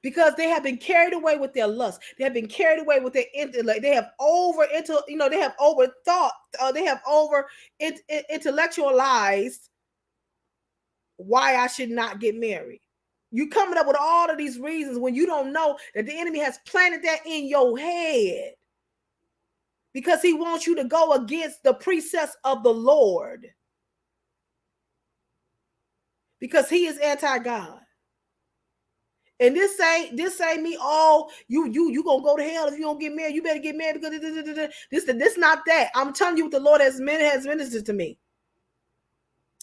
because they have been carried away with their lust. They have been carried away with their intellect. They have they have overthought. They have intellectualized why I should not get married. You coming up with all of these reasons when you don't know that the enemy has planted that in your head, because he wants you to go against the precepts of the Lord, because he is anti-God. And this ain't me. Oh, you gonna go to hell if you don't get married. You better get married because this not that. I'm telling you what the Lord has ministered to me.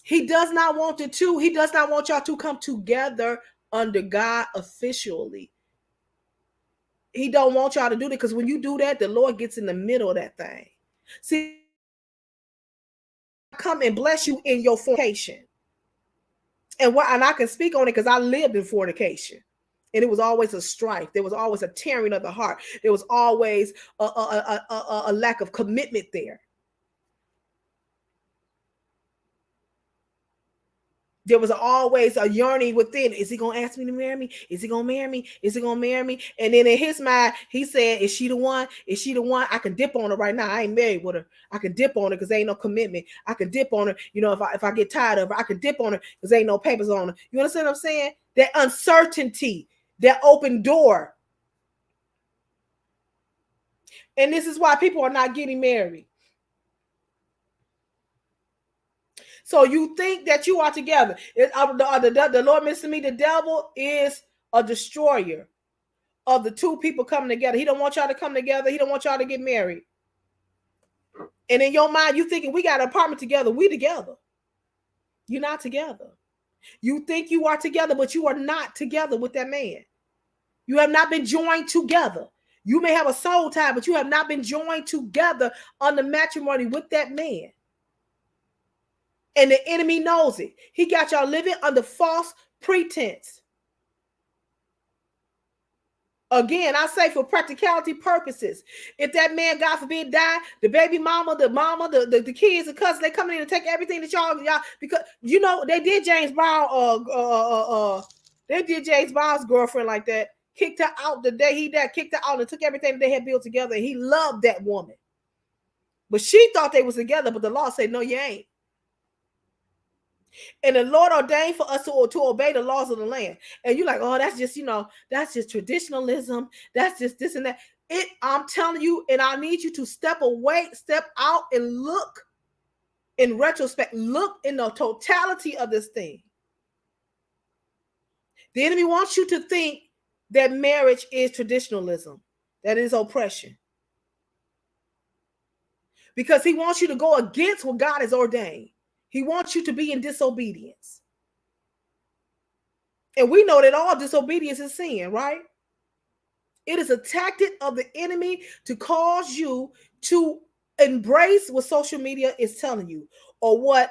He does not want He does not want y'all to come together under God officially. He don't want y'all to do that, because when you do that, the Lord gets in the middle of that thing. See, come and bless you in your fornication. And I can speak on it because I lived in fornication. And it was always a strife. There was always a tearing of the heart. There was always a lack of commitment there. There was always a yearning within. Is he going to ask me to marry me? Is he going to marry me? Is he going to marry me? And then in his mind, he said, is she the one? Is she the one? I can dip on her right now. I ain't married with her. I can dip on her because there ain't no commitment. I can dip on her. If I get tired of her, I can dip on her because there ain't no papers on her. You understand what I'm saying? That uncertainty, that open door. And this is why people are not getting married. So you think that you are together. The Lord mentioned to me, the devil is a destroyer of the two people coming together. He don't want y'all to come together. He don't want y'all to get married. And in your mind, you thinking we got an apartment together. We together. You're not together. You think you are together, but you are not together with that man. You have not been joined together. You may have a soul tie, but you have not been joined together under matrimony with that man. And the enemy knows it. He got y'all living under false pretense. Again, I say for practicality purposes, if that man, God forbid, die, the baby mama, the kids, the cousins, they come in and take everything that y'all, because you know they did James Brown, they did James Brown's girlfriend like that, kicked her out the day he died, kicked her out and took everything that they had built together. And he loved that woman, but she thought they was together, but the law said no, you ain't. And the Lord ordained for us to obey the laws of the land. And you're like, oh, that's just, that's just traditionalism. That's just this and that. I'm telling you, and I need you to step away, step out and look in retrospect, look in the totality of this thing. The enemy wants you to think that marriage is traditionalism, that is oppression. Because he wants you to go against what God has ordained. He wants you to be in disobedience. And we know that all disobedience is sin, right? It is a tactic of the enemy to cause you to embrace what social media is telling you, or what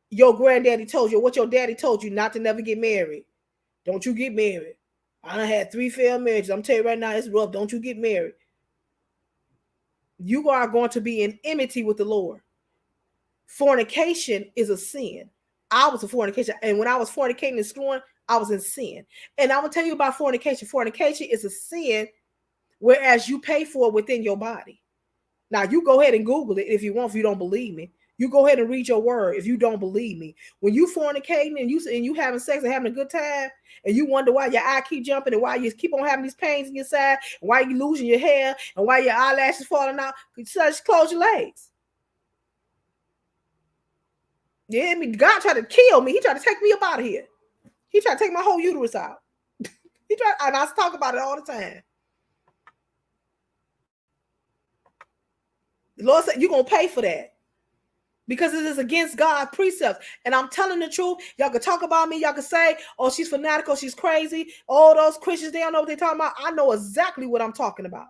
your granddaddy told you, or what your daddy told you, not to never get married. Don't you get married. I done had 3 failed marriages. I'm telling you right now, it's rough. Don't you get married. You are going to be in enmity with the Lord. Fornication is a sin. I was a fornication. And when I was fornicating and screwing, I was in sin. And I'm going to tell you about fornication. Fornication is a sin, whereas you pay for it within your body. Now, you go ahead and Google it if you want, if you don't believe me. You go ahead and read your word if you don't believe me. When you fornicating and you having sex and having a good time, and you wonder why your eye keep jumping and why you keep on having these pains in your side, and why you losing your hair and why your eyelashes falling out, just close your legs. Yeah, I mean, God tried to kill me. He tried to take me up out of here. He tried to take my whole uterus out. He tried, and I talk about it all the time. The Lord said, you're going to pay for that, because it is against God's precepts. And I'm telling the truth. Y'all can talk about me. Y'all can say, oh, she's fanatical, she's crazy. All those Christians, they don't know what they're talking about. I know exactly what I'm talking about.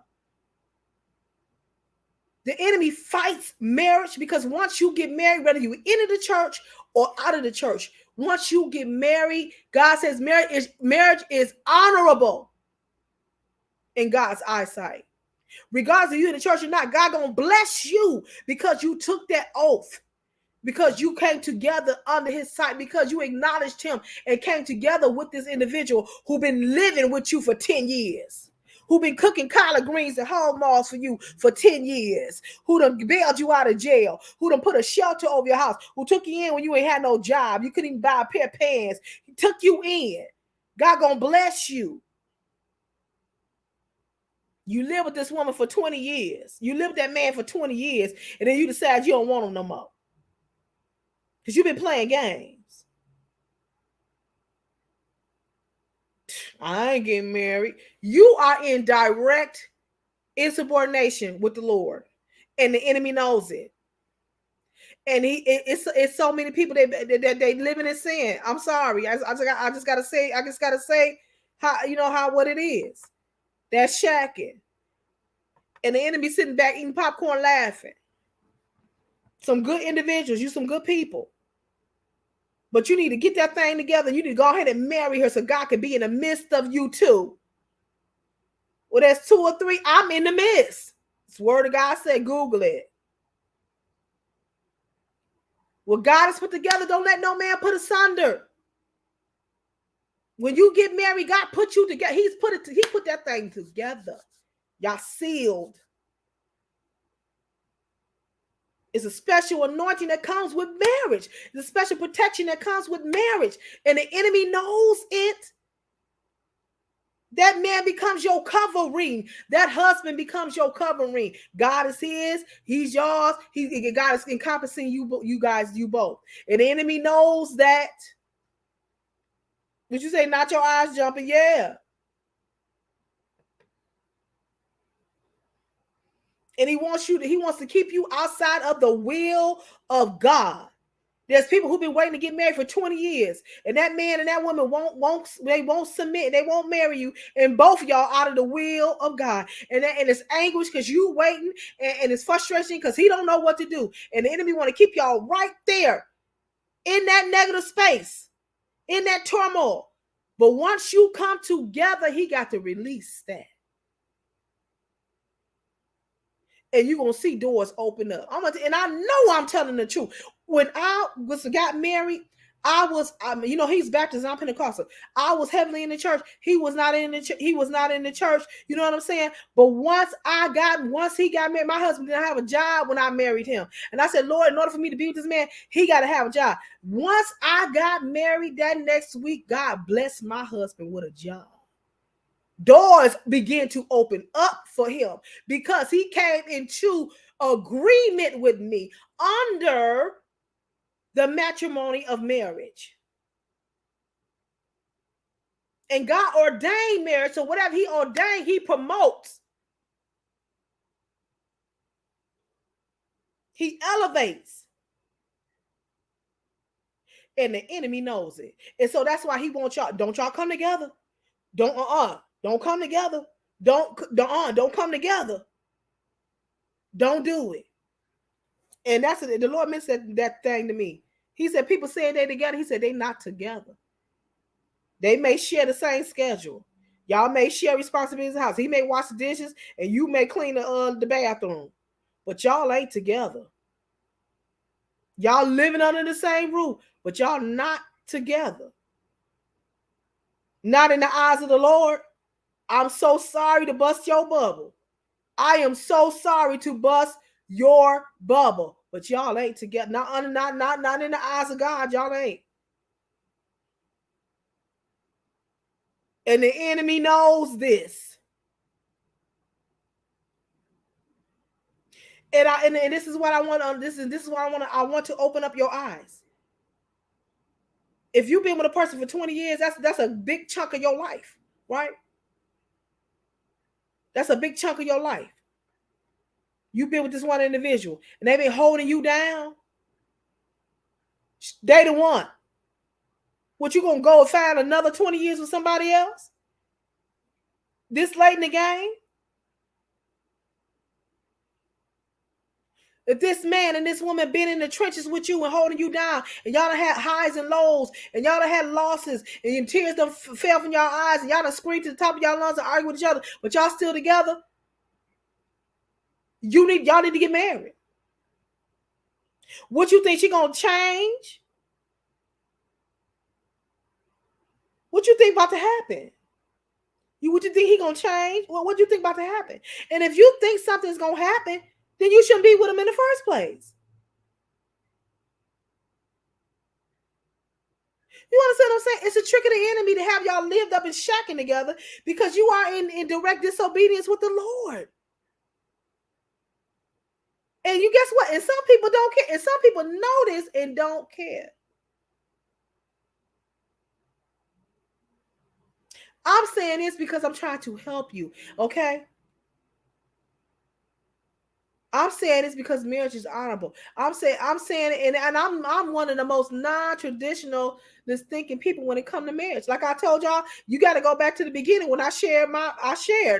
The enemy fights marriage, because once you get married, whether you enter the church or out of the church, once you get married, God says marriage is honorable in God's eyesight. Regardless of you in the church or not, God gonna bless you because you took that oath, because you came together under his sight, because you acknowledged him and came together with this individual who been living with you for 10 years. Who been cooking collard greens and hog maws for you for 10 years, who done bailed you out of jail, who done put a shelter over your house, who took you in when you ain't had no job, you couldn't even buy a pair of pants, he took you in. God gonna bless you. You live with this woman for 20 years. You live with that man for 20 years, and then you decide you don't want him no more, because you've been playing games. I ain't getting married. You are in direct insubordination with the Lord, and the enemy knows it. And it's so many people that they living in sin. I'm sorry. I just gotta say how what it is. That's shacking, and the enemy sitting back eating popcorn, laughing. Some good individuals, you some good people. But you need to get that thing together. You need to go ahead and marry her so God can be in the midst of you too. Well, there's 2 or 3. I'm in the midst. It's the word of God said, Google it. What God has put together, don't let no man put asunder. When you get married, God put you together. He put that thing together. Y'all sealed. It's a special anointing that comes with marriage. It's a special protection that comes with marriage. And the enemy knows it. That man becomes your covering. That husband becomes your covering. God is his. He's yours. God is encompassing you guys, you both. And the enemy knows that. Would you say not your eyes jumping? Yeah. And he wants to keep you outside of the will of God. There's people who've been waiting to get married for 20 years, and that man and that woman won't submit, they won't marry you, and both of y'all out of the will of God. And it's anguish because you waiting, and it's frustration because he don't know what to do. And the enemy want to keep y'all right there in that negative space, in that turmoil. But once you come together, he got to release that. And you're going to see doors open up. And I know I'm telling the truth. When I got married, he's Baptist, I'm Pentecostal. I was heavily in the church. He was not in the church. You know what I'm saying? But once he got married, my husband didn't have a job when I married him. And I said, Lord, in order for me to be with this man, he got to have a job. Once I got married, that next week, God blessed my husband with a job. Doors began to open up for him because he came into agreement with me under the matrimony of marriage. And God ordained marriage, so whatever he ordained, he promotes. He elevates. And the enemy knows it. And so that's why he wants y'all, don't y'all come together. Don't come together. Don't come together. Don't do it. And that's it. The Lord mentioned that thing to me. He said, people saying they together. He said, they not together. They may share the same schedule. Y'all may share responsibilities in the house. He may wash the dishes and you may clean the bathroom. But y'all ain't together. Y'all living under the same roof, but y'all not together. Not in the eyes of the Lord. I'm so sorry to bust your bubble. I am so sorry to bust your bubble, but y'all ain't together. Not in the eyes of God, y'all ain't. And the enemy knows this. And this is what I want. This is what I want. I want to open up your eyes. If you've been with a person for 20 years, that's a big chunk of your life, right? That's a big chunk of your life. You've been with this one individual, and they've been holding you down. They the one. What, you gonna go and find another 20 years with somebody else? This late in the game? If this man and this woman been in the trenches with you and holding you down, and y'all done had highs and lows, and y'all done had losses, and your tears done fell from your eyes, and y'all done screamed to the top of y'all lungs and argue with each other, but y'all still together, y'all need to get married. What you think she gonna change? What you think about to happen? What you think he gonna change? Well, what you think about to happen? And if you think something's gonna happen, then you shouldn't be with him in the first place. You understand what I'm saying? It's a trick of the enemy to have y'all lived up and shacking together because you are in direct disobedience with the Lord. And you guess what? And some people don't care. And some people know this and don't care. I'm saying this because I'm trying to help you, okay? I'm saying this because marriage is honorable. I'm saying it, and I'm one of the most non-traditional thinking people when it comes to marriage. Like I told y'all, you got to go back to the beginning when I shared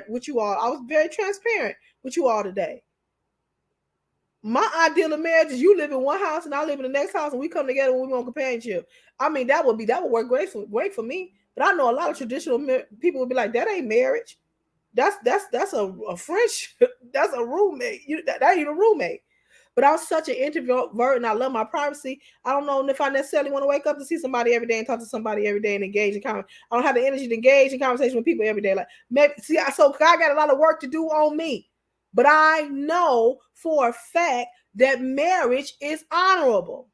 with you all. I was very transparent with you all today. My ideal of marriage is you live in one house and I live in the next house, and we come together when we want companionship. I mean, that would work great for me. But I know a lot of traditional people would be like, that ain't marriage. That's a French. That's a roommate. That ain't a roommate. But I'm such an introvert and I love my privacy. I don't know if I necessarily want to wake up to see somebody every day and talk to somebody every day and engage in conversation. I don't have the energy to engage in conversation with people every day. Like maybe so I got a lot of work to do on me. But I know for a fact that marriage is honorable.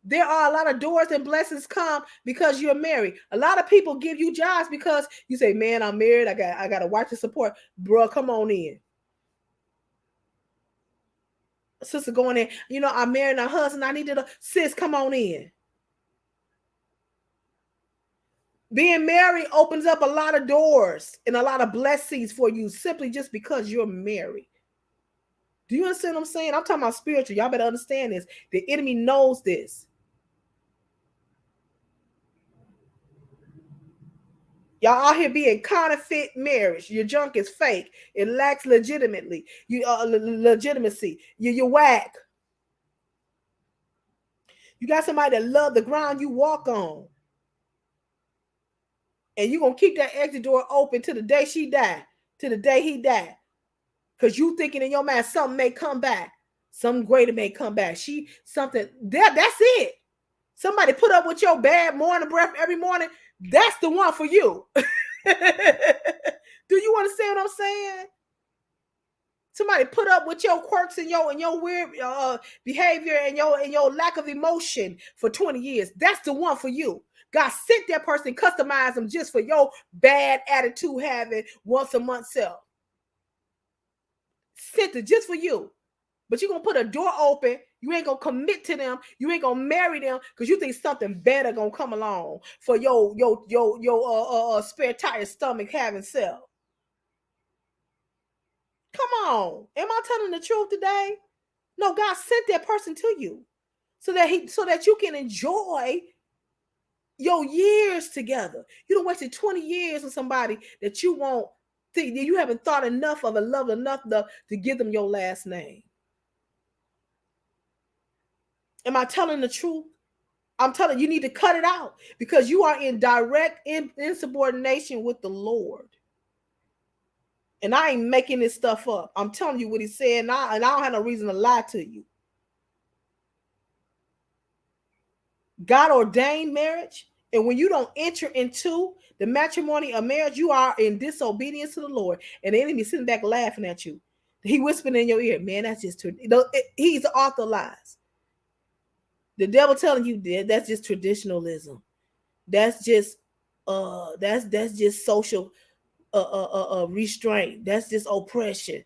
There are a lot of doors and blessings come because you're married. A lot of people give you jobs because you say, man, I'm married. I got a wife to support. Bro, come on in. Sister going in, I'm married a husband. I needed sis, come on in. Being married opens up a lot of doors and a lot of blessings for you simply just because you're married. Do you understand what I'm saying? I'm talking about spiritual. Y'all better understand this. The enemy knows this. Y'all out here being counterfeit marriage. Your junk is fake. It lacks legitimacy. You're whack. You got somebody that love the ground you walk on. And you're going to keep that exit door open till the day she died, till the day he died. Because you thinking in your mind something may come back. Something greater may come back. That's it. Somebody put up with your bad morning breath every morning. That's the one for you. Do you understand what I'm saying? Somebody put up with your quirks and your weird behavior and your lack of emotion for 20 years. That's the one for you. God sent that person, customize them just for your bad attitude having once a month self. Sent it just for you. But you're going to put a door open. You ain't going to commit to them. You ain't going to marry them because you think something better going to come along for your spare tire stomach having self. Come on. Am I telling the truth today? No, God sent that person to you so that you can enjoy your years together. You don't wasted 20 years with somebody that you haven't thought enough of and loved enough to give them your last name. Am I telling the truth? I'm telling you, need to cut it out because you are in direct insubordination with the Lord. And I ain't making this stuff up. I'm telling you what he said, and I don't have no reason to lie to you. God ordained marriage, and when you don't enter into the matrimony of marriage, you are in disobedience to the Lord, and the enemy sitting back laughing at you. He whispered in your ear, man, that's just he's the author of lies. The devil telling you that's just traditionalism. That's just social restraint. That's just oppression.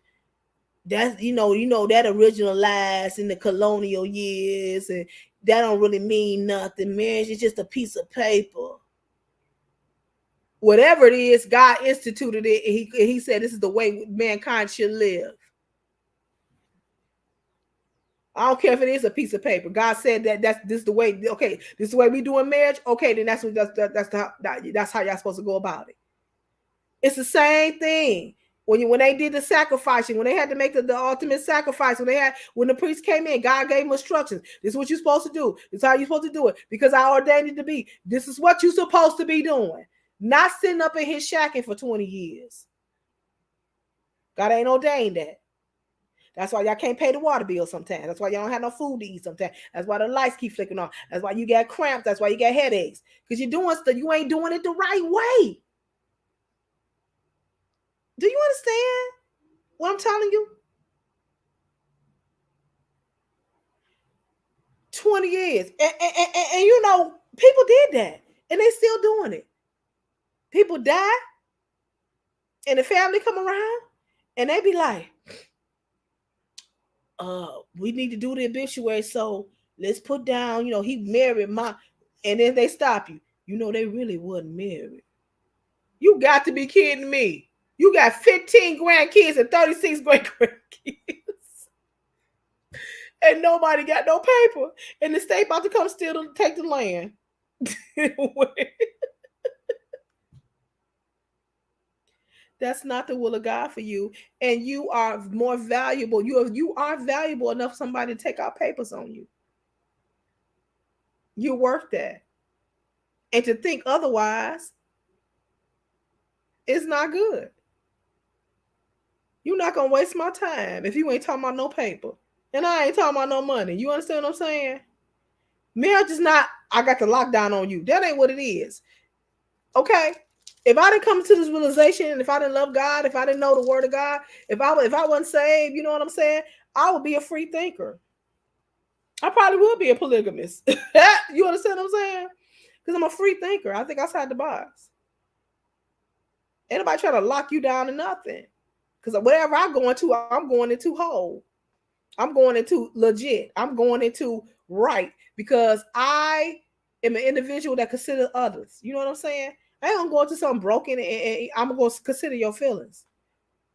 That's you know that original lies in the colonial years, and that don't really mean nothing. Marriage is just a piece of paper. Whatever it is, God instituted it. And he said this is the way mankind should live. I don't care if it is a piece of paper. God said this is the way. Okay, this is the way we do in marriage. Okay, then that's how y'all supposed to go about it. It's the same thing. When they did the sacrificing, when they had to make the ultimate sacrifice, when the priest came in, God gave them instructions. This is what you're supposed to do. This is how you're supposed to do it. Because I ordained it to be. This is what you're supposed to be doing. Not sitting up in his shacking for 20 years. God ain't ordained that. That's why y'all can't pay the water bill sometimes. That's why y'all don't have no food to eat sometimes. That's why the lights keep flicking on. That's why you got cramps. That's why you got headaches. Because you're doing stuff, you ain't doing it the right way. Do you understand what I'm telling you? 20 years. And you know, people did that. And they still doing it. People die. And the family come around. And they be like, we need to do the obituary. So let's put down, he married my. And then they stop you. They really wasn't married. You got to be kidding me. You got 15 grandkids and 36 great-grandkids. And nobody got no paper. And the state about to come steal to take the land. That's not the will of God for you. And you are more valuable. You are valuable enough for somebody to take out papers on you. You're worth that. And to think otherwise is not good. You're not going to waste my time if you ain't talking about no paper. And I ain't talking about no money. You understand what I'm saying? Marriage is not, I got the lockdown on you. That ain't what it is. Okay? If I didn't come to this realization, and if I didn't love God, if I didn't know the word of God, if I wasn't saved, you know what I'm saying? I would be a free thinker. I probably would be a polygamist. You understand what I'm saying? Because I'm a free thinker. I think outside the box. Ain't nobody trying to lock you down to nothing. Because whatever I'm going into whole. I'm going into legit. I'm going into right. Because I am an individual that considers others. You know what I'm saying? I ain't gonna go into something broken and I'm going to consider your feelings.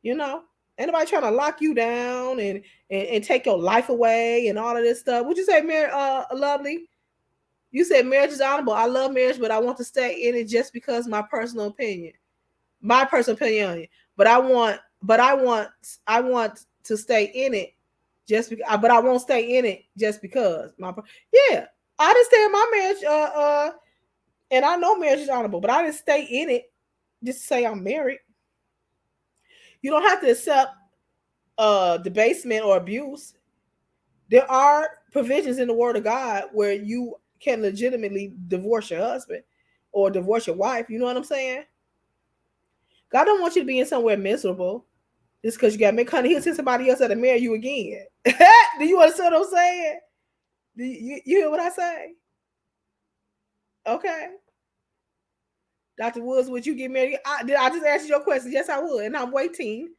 Ain't nobody trying to lock you down and take your life away and all of this stuff. Would you say, Lovely? You said marriage is honorable. I love marriage, but I want to stay in it just because my personal opinion. But I want to stay in it just because, but I won't stay in it just because. I didn't stay in my marriage, and I know marriage is honorable, but I didn't stay in it just to say I'm married. You don't have to accept debasement or abuse. There are provisions in the Word of God where you can legitimately divorce your husband or divorce your wife. You know what I'm saying? God don't want you to be in somewhere miserable just because you got married. Honey, he'll send somebody else that'll marry you again. Do you understand what I'm saying? Do you hear what I say? Okay. Dr. Woods, would you get married? Did I just answer your question? Yes, I would. And I'm waiting.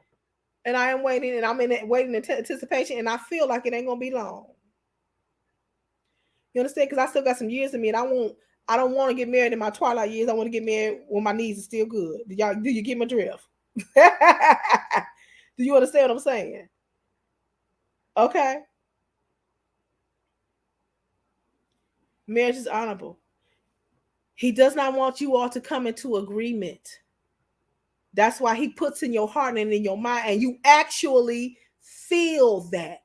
And I am waiting. And I'm in waiting anticipation. And I feel like it ain't going to be long. You understand? Because I still got some years in me. And I don't want to get married in my twilight years. I want to get married when my knees are still good. Do you get my drift? Do you understand what I'm saying? Okay. Marriage is honorable. He does not want you all to come into agreement. That's why he puts in your heart and in your mind, and you actually feel that.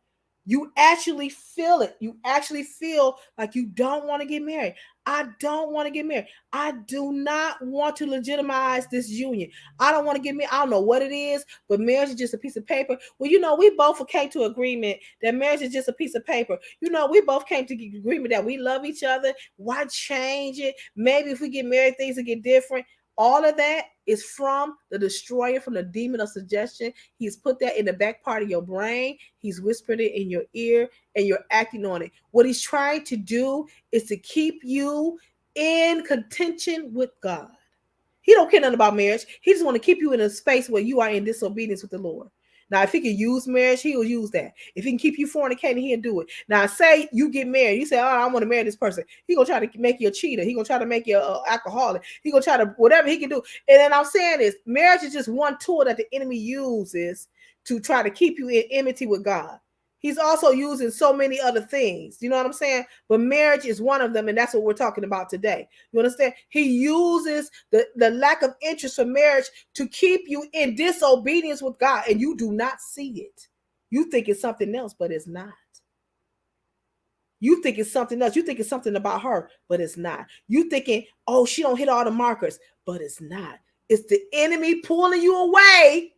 You actually feel it. You actually feel like you don't want to get married. I don't want to get married. I do not want to legitimize this union. I don't want to get married. I don't know what it is, but marriage is just a piece of paper. Well, we both came to agreement that marriage is just a piece of paper. We both came to agreement that we love each other. Why change it? Maybe if we get married, things will get different. All of that is from the destroyer, from the demon of suggestion. He's put that in the back part of your brain. He's whispered it in your ear, and you're acting on it. What he's trying to do is to keep you in contention with God. He don't care nothing about marriage. He just want to keep you in a space where you are in disobedience with the Lord. Now, if he can use marriage, he'll use that. If he can keep you fornicating, he'll do it. Now, say you get married. You say, oh, I want to marry this person. He going to try to make you a cheater. He going to try to make you an alcoholic. He going to try to, whatever he can do. And then I'm saying this, marriage is just one tool that the enemy uses to try to keep you in enmity with God. He's also using so many other things. You know what I'm saying? But marriage is one of them, and that's what we're talking about today. You understand? He uses the lack of interest for marriage to keep you in disobedience with God, and you do not see it. You think it's something else, but it's not. You think it's something else. You think it's something about her, but it's not. You thinking, oh, she don't hit all the markers, but it's not. It's the enemy pulling you away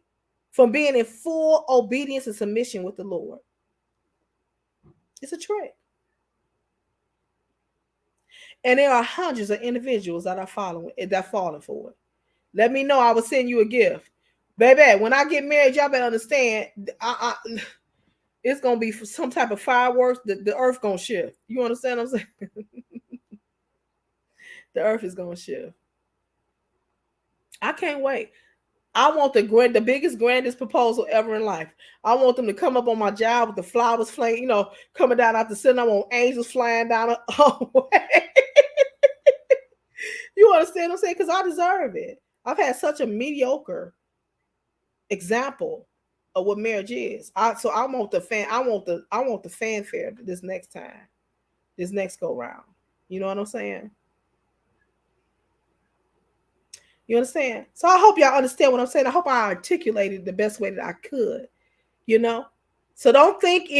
from being in full obedience and submission with the Lord. It's a trick. And there are hundreds of individuals that are falling for it. Let me know. I will send you a gift. Baby, when I get married, y'all better understand, it's going to be some type of fireworks. The earth going to shift. You understand what I'm saying? The earth is going to shift. I can't wait. I want the biggest, grandest proposal ever in life. I want them to come up on my job with the flowers flying, coming down out the ceiling. I want angels flying down the way. You understand what I'm saying? Because I deserve it. I've had such a mediocre example of what marriage is. I want the fanfare this next time, this next go round. You know what I'm saying? You understand? So I hope y'all understand what I'm saying. I hope I articulated the best way that I could, So don't think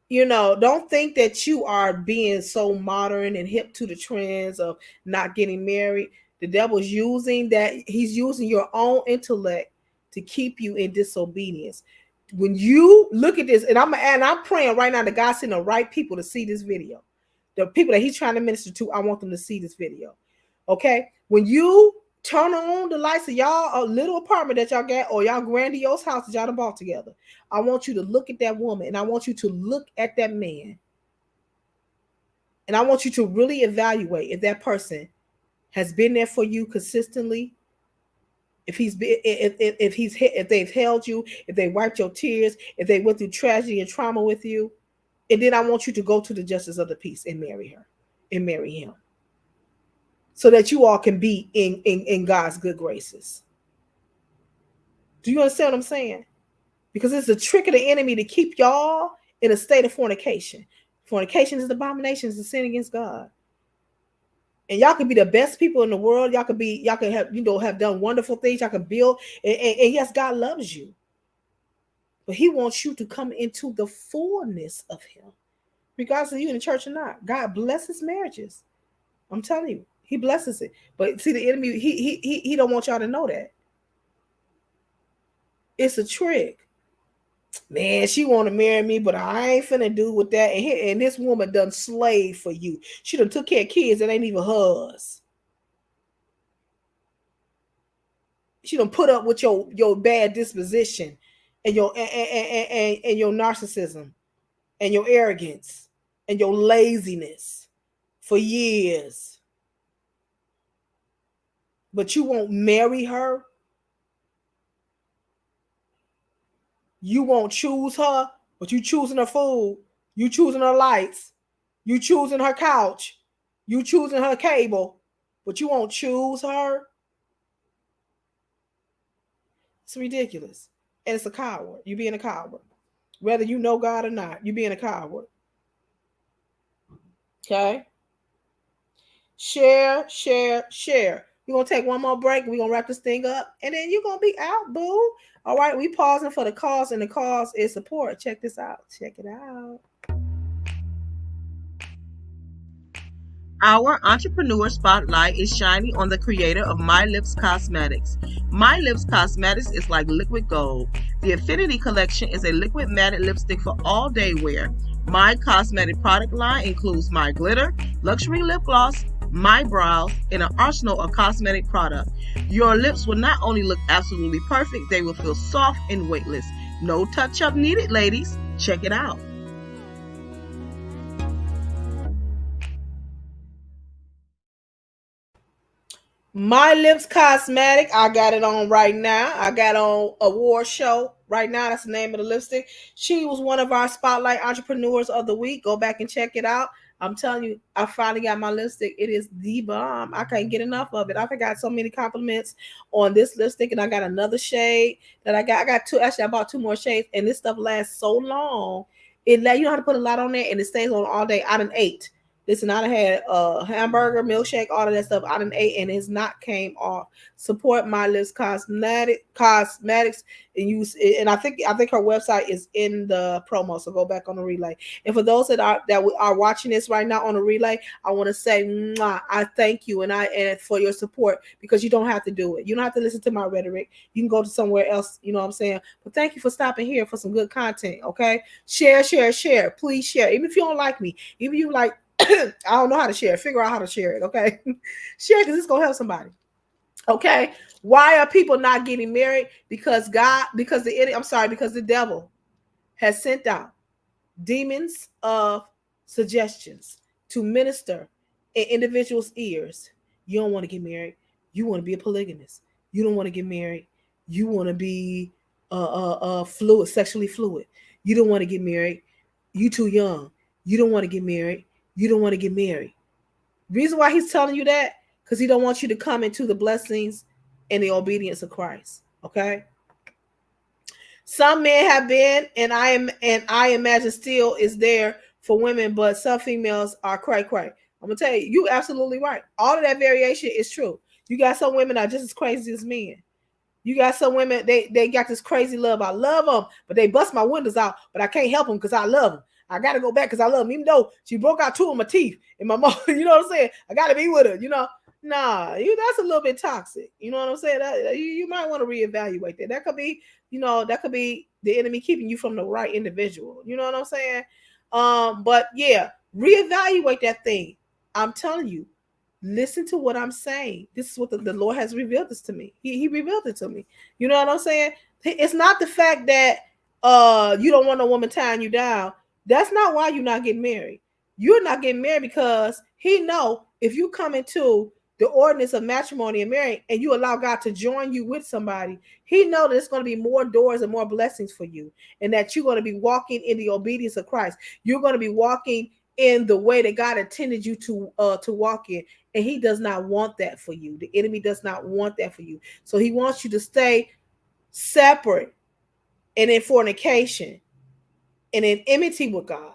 don't think that you are being so modern and hip to the trends of not getting married. The devil's using that. He's using your own intellect to keep you in disobedience. When you look at this, and I'm praying right now that God send the right people to see this video. The people that he's trying to minister to, I want them to see this video. Okay? When you turn on the lights of y'all a little apartment that y'all got or y'all grandiose house that y'all done bought together, I want you to look at that woman and I want you to look at that man. And I want you to really evaluate if that person has been there for you consistently. If they've held you, if they wiped your tears, if they went through tragedy and trauma with you. And then I want you to go to the justice of the peace and marry her and marry him, so that you all can be in God's good graces. Do you understand what I'm saying? Because it's a trick of the enemy to keep y'all in a state of fornication. Fornication is an abomination, it's a sin against God. And y'all can be the best people in the world. Y'all can have done wonderful things. Y'all can build. And yes, God loves you. But he wants you to come into the fullness of him. regardless of you in the church or not. God blesses marriages. I'm telling you, He blesses it. But see, the enemy, he don't want y'all to know that. It's a trick. Man, she want to marry me, but I ain't finna do with that. And this woman done slave for you. She done took care of kids that ain't even hers. She done put up with your bad disposition and your and your narcissism and your arrogance and your laziness for years. But you won't marry her. You won't choose her, but you choosing her food. You choosing her lights. You choosing her couch. You choosing her cable, but you won't choose her. It's ridiculous. And it's a coward. You being a coward. Whether you know God or not, you being a coward. Okay? Share, share, share. We're going to take one more break. We're going to wrap this thing up. And then you're going to be out, boo. All right, we pausing for the cause, and the cause is support. Check this out. Check it out. Our entrepreneur spotlight is shining on the creator of My Lips Cosmetics. My Lips Cosmetics is like liquid gold. The Affinity Collection is a liquid matte lipstick for all day wear. My cosmetic product line includes My Glitter, luxury lip gloss, My Brows, and an arsenal of cosmetic product. Your lips will not only look absolutely perfect, they will feel soft and weightless. No touch-up needed, ladies. Check it out. My Lips Cosmetic, I got it on right now. I got on Award Show right now. That's the name of the lipstick. She was one of our Spotlight Entrepreneurs of the Week. Go back and check it out. I'm telling you, I finally got my lipstick. It is the bomb. I can't get enough of it. I've got so many compliments on this lipstick, and I got another shade that I got. I got two. Actually, I bought two more shades, and this stuff lasts so long. You don't have to put a lot on there, and it stays on all day. I done ate. Listen, I done had a hamburger, milkshake, all of that stuff. I done ate, and it's not came off. Support My Lips Cosmetics, and I think her website is in the promo. So go back on the relay. And for those that are watching this right now on the relay, I want to say, mwah, I thank you and for your support, because you don't have to do it. You don't have to listen to my rhetoric. You can go to somewhere else. You know what I'm saying? But thank you for stopping here for some good content. Okay, share. Please share. Even if you don't like me, even if you like. I don't know how to share it. Figure out how to share it, okay? Share, because it's going to help somebody, okay? Why are people not getting married? Because the devil has sent out demons of suggestions to minister in individuals' ears. You don't want to get married. You want to be a polygamist. You don't want to get married. You want to be fluid, sexually fluid. You don't want to get married. You too young. You don't want to get married. You don't want to get married. Reason why he's telling you that, because he don't want you to come into the blessings and the obedience of Christ. Okay. Some men have been, and I imagine still is there for women, but some females are cray. I'm gonna tell you, you absolutely right. All of that variation is true. You got some women that are just as crazy as men. You got some women, they got this crazy love. I love them, but they bust my windows out, but I can't help them because I love them. I got to go back because I love them, even though she broke out two of my teeth in my mouth. You know what I'm saying? I got to be with her, Nah, that's a little bit toxic. You know what I'm saying? You might want to reevaluate that. That could be, the enemy keeping you from the right individual. You know what I'm saying? But yeah, reevaluate that thing. I'm telling you, listen to what I'm saying. This is what the Lord has revealed this to me. He revealed it to me. You know what I'm saying? It's not the fact that you don't want no woman tying you down. That's not why you're not getting married. You're not getting married because he know if you come into the ordinance of matrimony and marriage and you allow God to join you with somebody, he know that there's going to be more doors and more blessings for you, and that you're going to be walking in the obedience of Christ. You're going to be walking in the way that God intended you to walk in. And he does not want that for you. The enemy does not want that for you. So he wants you to stay separate and in fornication and in enmity with God.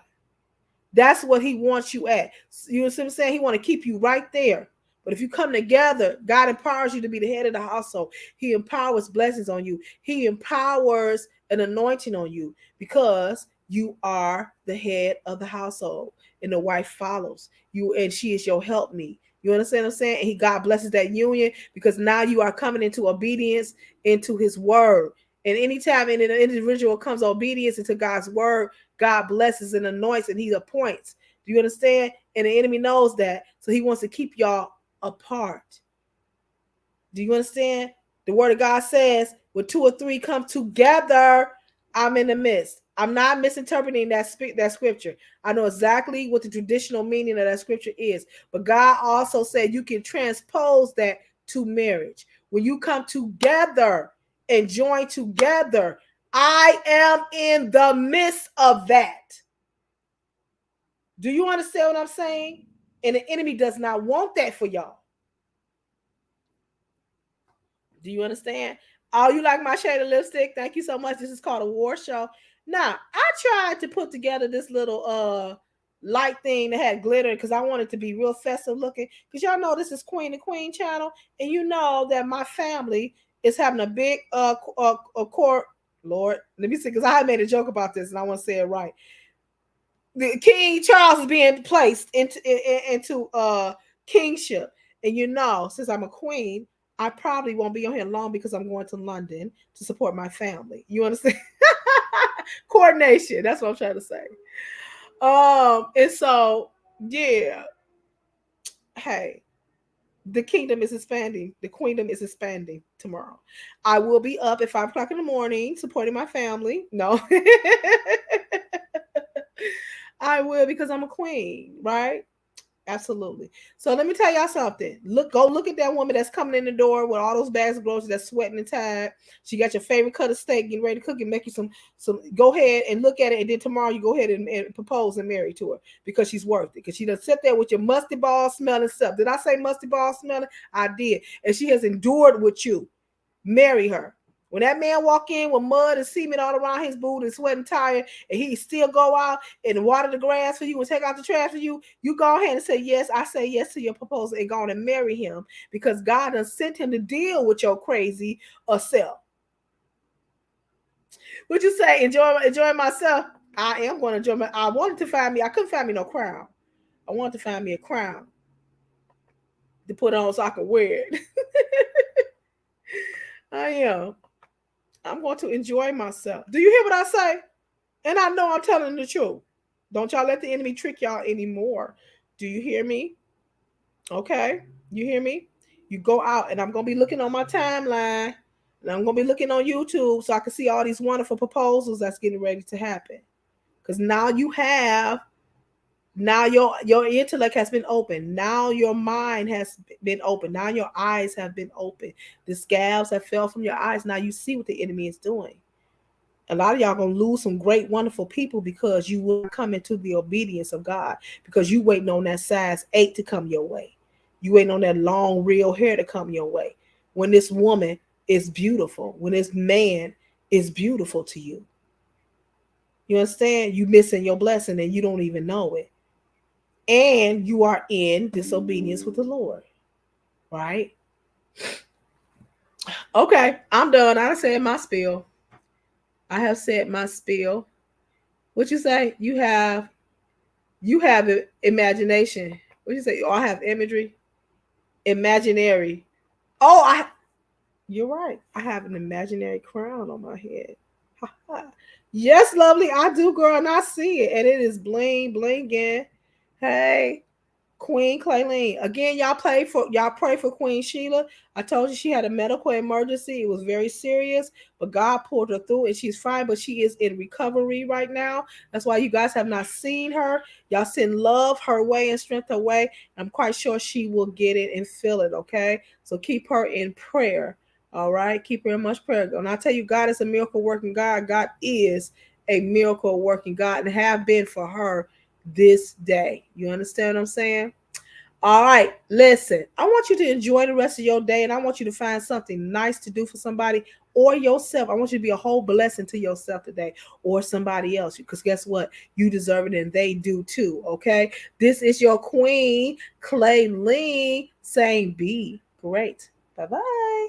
That's what he wants you at. You know what I'm saying? He want to keep you right there. But if you come together, God empowers you to be the head of the household. He empowers blessings on you. He empowers an anointing on you, because You are the head of the household, and the wife follows you, and she is your helpmeet. You understand what I'm saying? And God blesses that union because now you are coming into obedience into His word. And anytime an individual comes obedience into God's word, God blesses and anoints and He appoints. Do you understand? And the enemy knows that, so he wants to keep y'all apart. Do you understand? The word of God says, when two or three come together, I'm in the midst. I'm not misinterpreting that scripture. I know exactly what the traditional meaning of that scripture is. But God also said you can transpose that to marriage. When you come together and join together, I am in the midst of that. Do you understand what I'm saying? And the enemy does not want that for y'all. Do you understand? Oh, you like my shade of lipstick? Thank you so much. This is called a war show. Now, I tried to put together this little light thing that had glitter because I wanted to be real festive looking. Because y'all know this is Queen and Queen channel, and you know that my family is having a big court. Lord, let me see, because I made a joke about this and I want to say it right. The King Charles is being placed into kingship, and you know, since I'm a queen, I probably won't be on here long because I'm going to London to support my family. You understand? Coordination. That's what I'm trying to say. And so yeah, hey, the kingdom is expanding. The queendom is expanding tomorrow. I will be up at 5 o'clock in the morning supporting my family. No. I will because I'm a queen, right? Absolutely. So let me tell y'all something. Go look at that woman that's coming in the door with all those bags of groceries that's sweating and tired. She got your favorite cut of steak, getting ready to cook and make you some. Go ahead and look at it, and then tomorrow you go ahead and propose and marry to her because she's worth it. Because she done sit there with your musty ball smelling stuff. Did I say musty ball smelling? I did. And she has endured with you. Marry her. When that man walk in with mud and cement all around his boot and sweat and tired, and he still go out and water the grass for you and take out the trash for you, you go ahead and say, yes, I say yes to your proposal, and go on and marry him because God has sent him to deal with your crazy self. Would you say enjoy myself? I am going to enjoy I wanted to find me, I couldn't find me no crown. I wanted to find me a crown to put on so I could wear it. I am. I'm going to enjoy myself. Do you hear what I say? And I know I'm telling the truth. Don't y'all let the enemy trick y'all anymore. Do you hear me? Okay. You hear me? You go out, and I'm going to be looking on my timeline, and I'm going to be looking on YouTube so I can see all these wonderful proposals that's getting ready to happen. Because now your intellect has been open. Now your mind has been open. Now your eyes have been open. The scabs have fell from your eyes. Now you see what the enemy is doing. A lot of y'all gonna lose some great, wonderful people because you will come into the obedience of God, because you waiting on that size 8 to come your way. You waiting on that long, real hair to come your way. When this woman is beautiful, when this man is beautiful to you. You understand? You missing your blessing and you don't even know it. And you are in disobedience with the Lord, right? Okay, I'm done. I said my spiel. I have said my spiel. What you say? You have imagination. What you say? Oh, I have imagery, imaginary. Oh, you're right. I have an imaginary crown on my head. Yes, lovely. I do, girl, and I see it, and it is bling blinging. Hey, Queen Clayleen. Again, y'all pray for Queen Sheila. I told you she had a medical emergency. It was very serious, but God pulled her through and she's fine, but she is in recovery right now. That's why you guys have not seen her. Y'all send love her way and strength her way. I'm quite sure she will get it and feel it, okay? So keep her in prayer, all right? Keep her in much prayer. And I tell you, God is a miracle working God. God is a miracle working God and have been for her this day. You understand what I'm saying? All right, listen, I want you to enjoy the rest of your day, and I want you to find something nice to do for somebody or yourself. I want you to be a whole blessing to yourself today or somebody else, because guess what? You deserve it and they do too, okay? This is your Queen Clayleen saying be great. Bye-bye.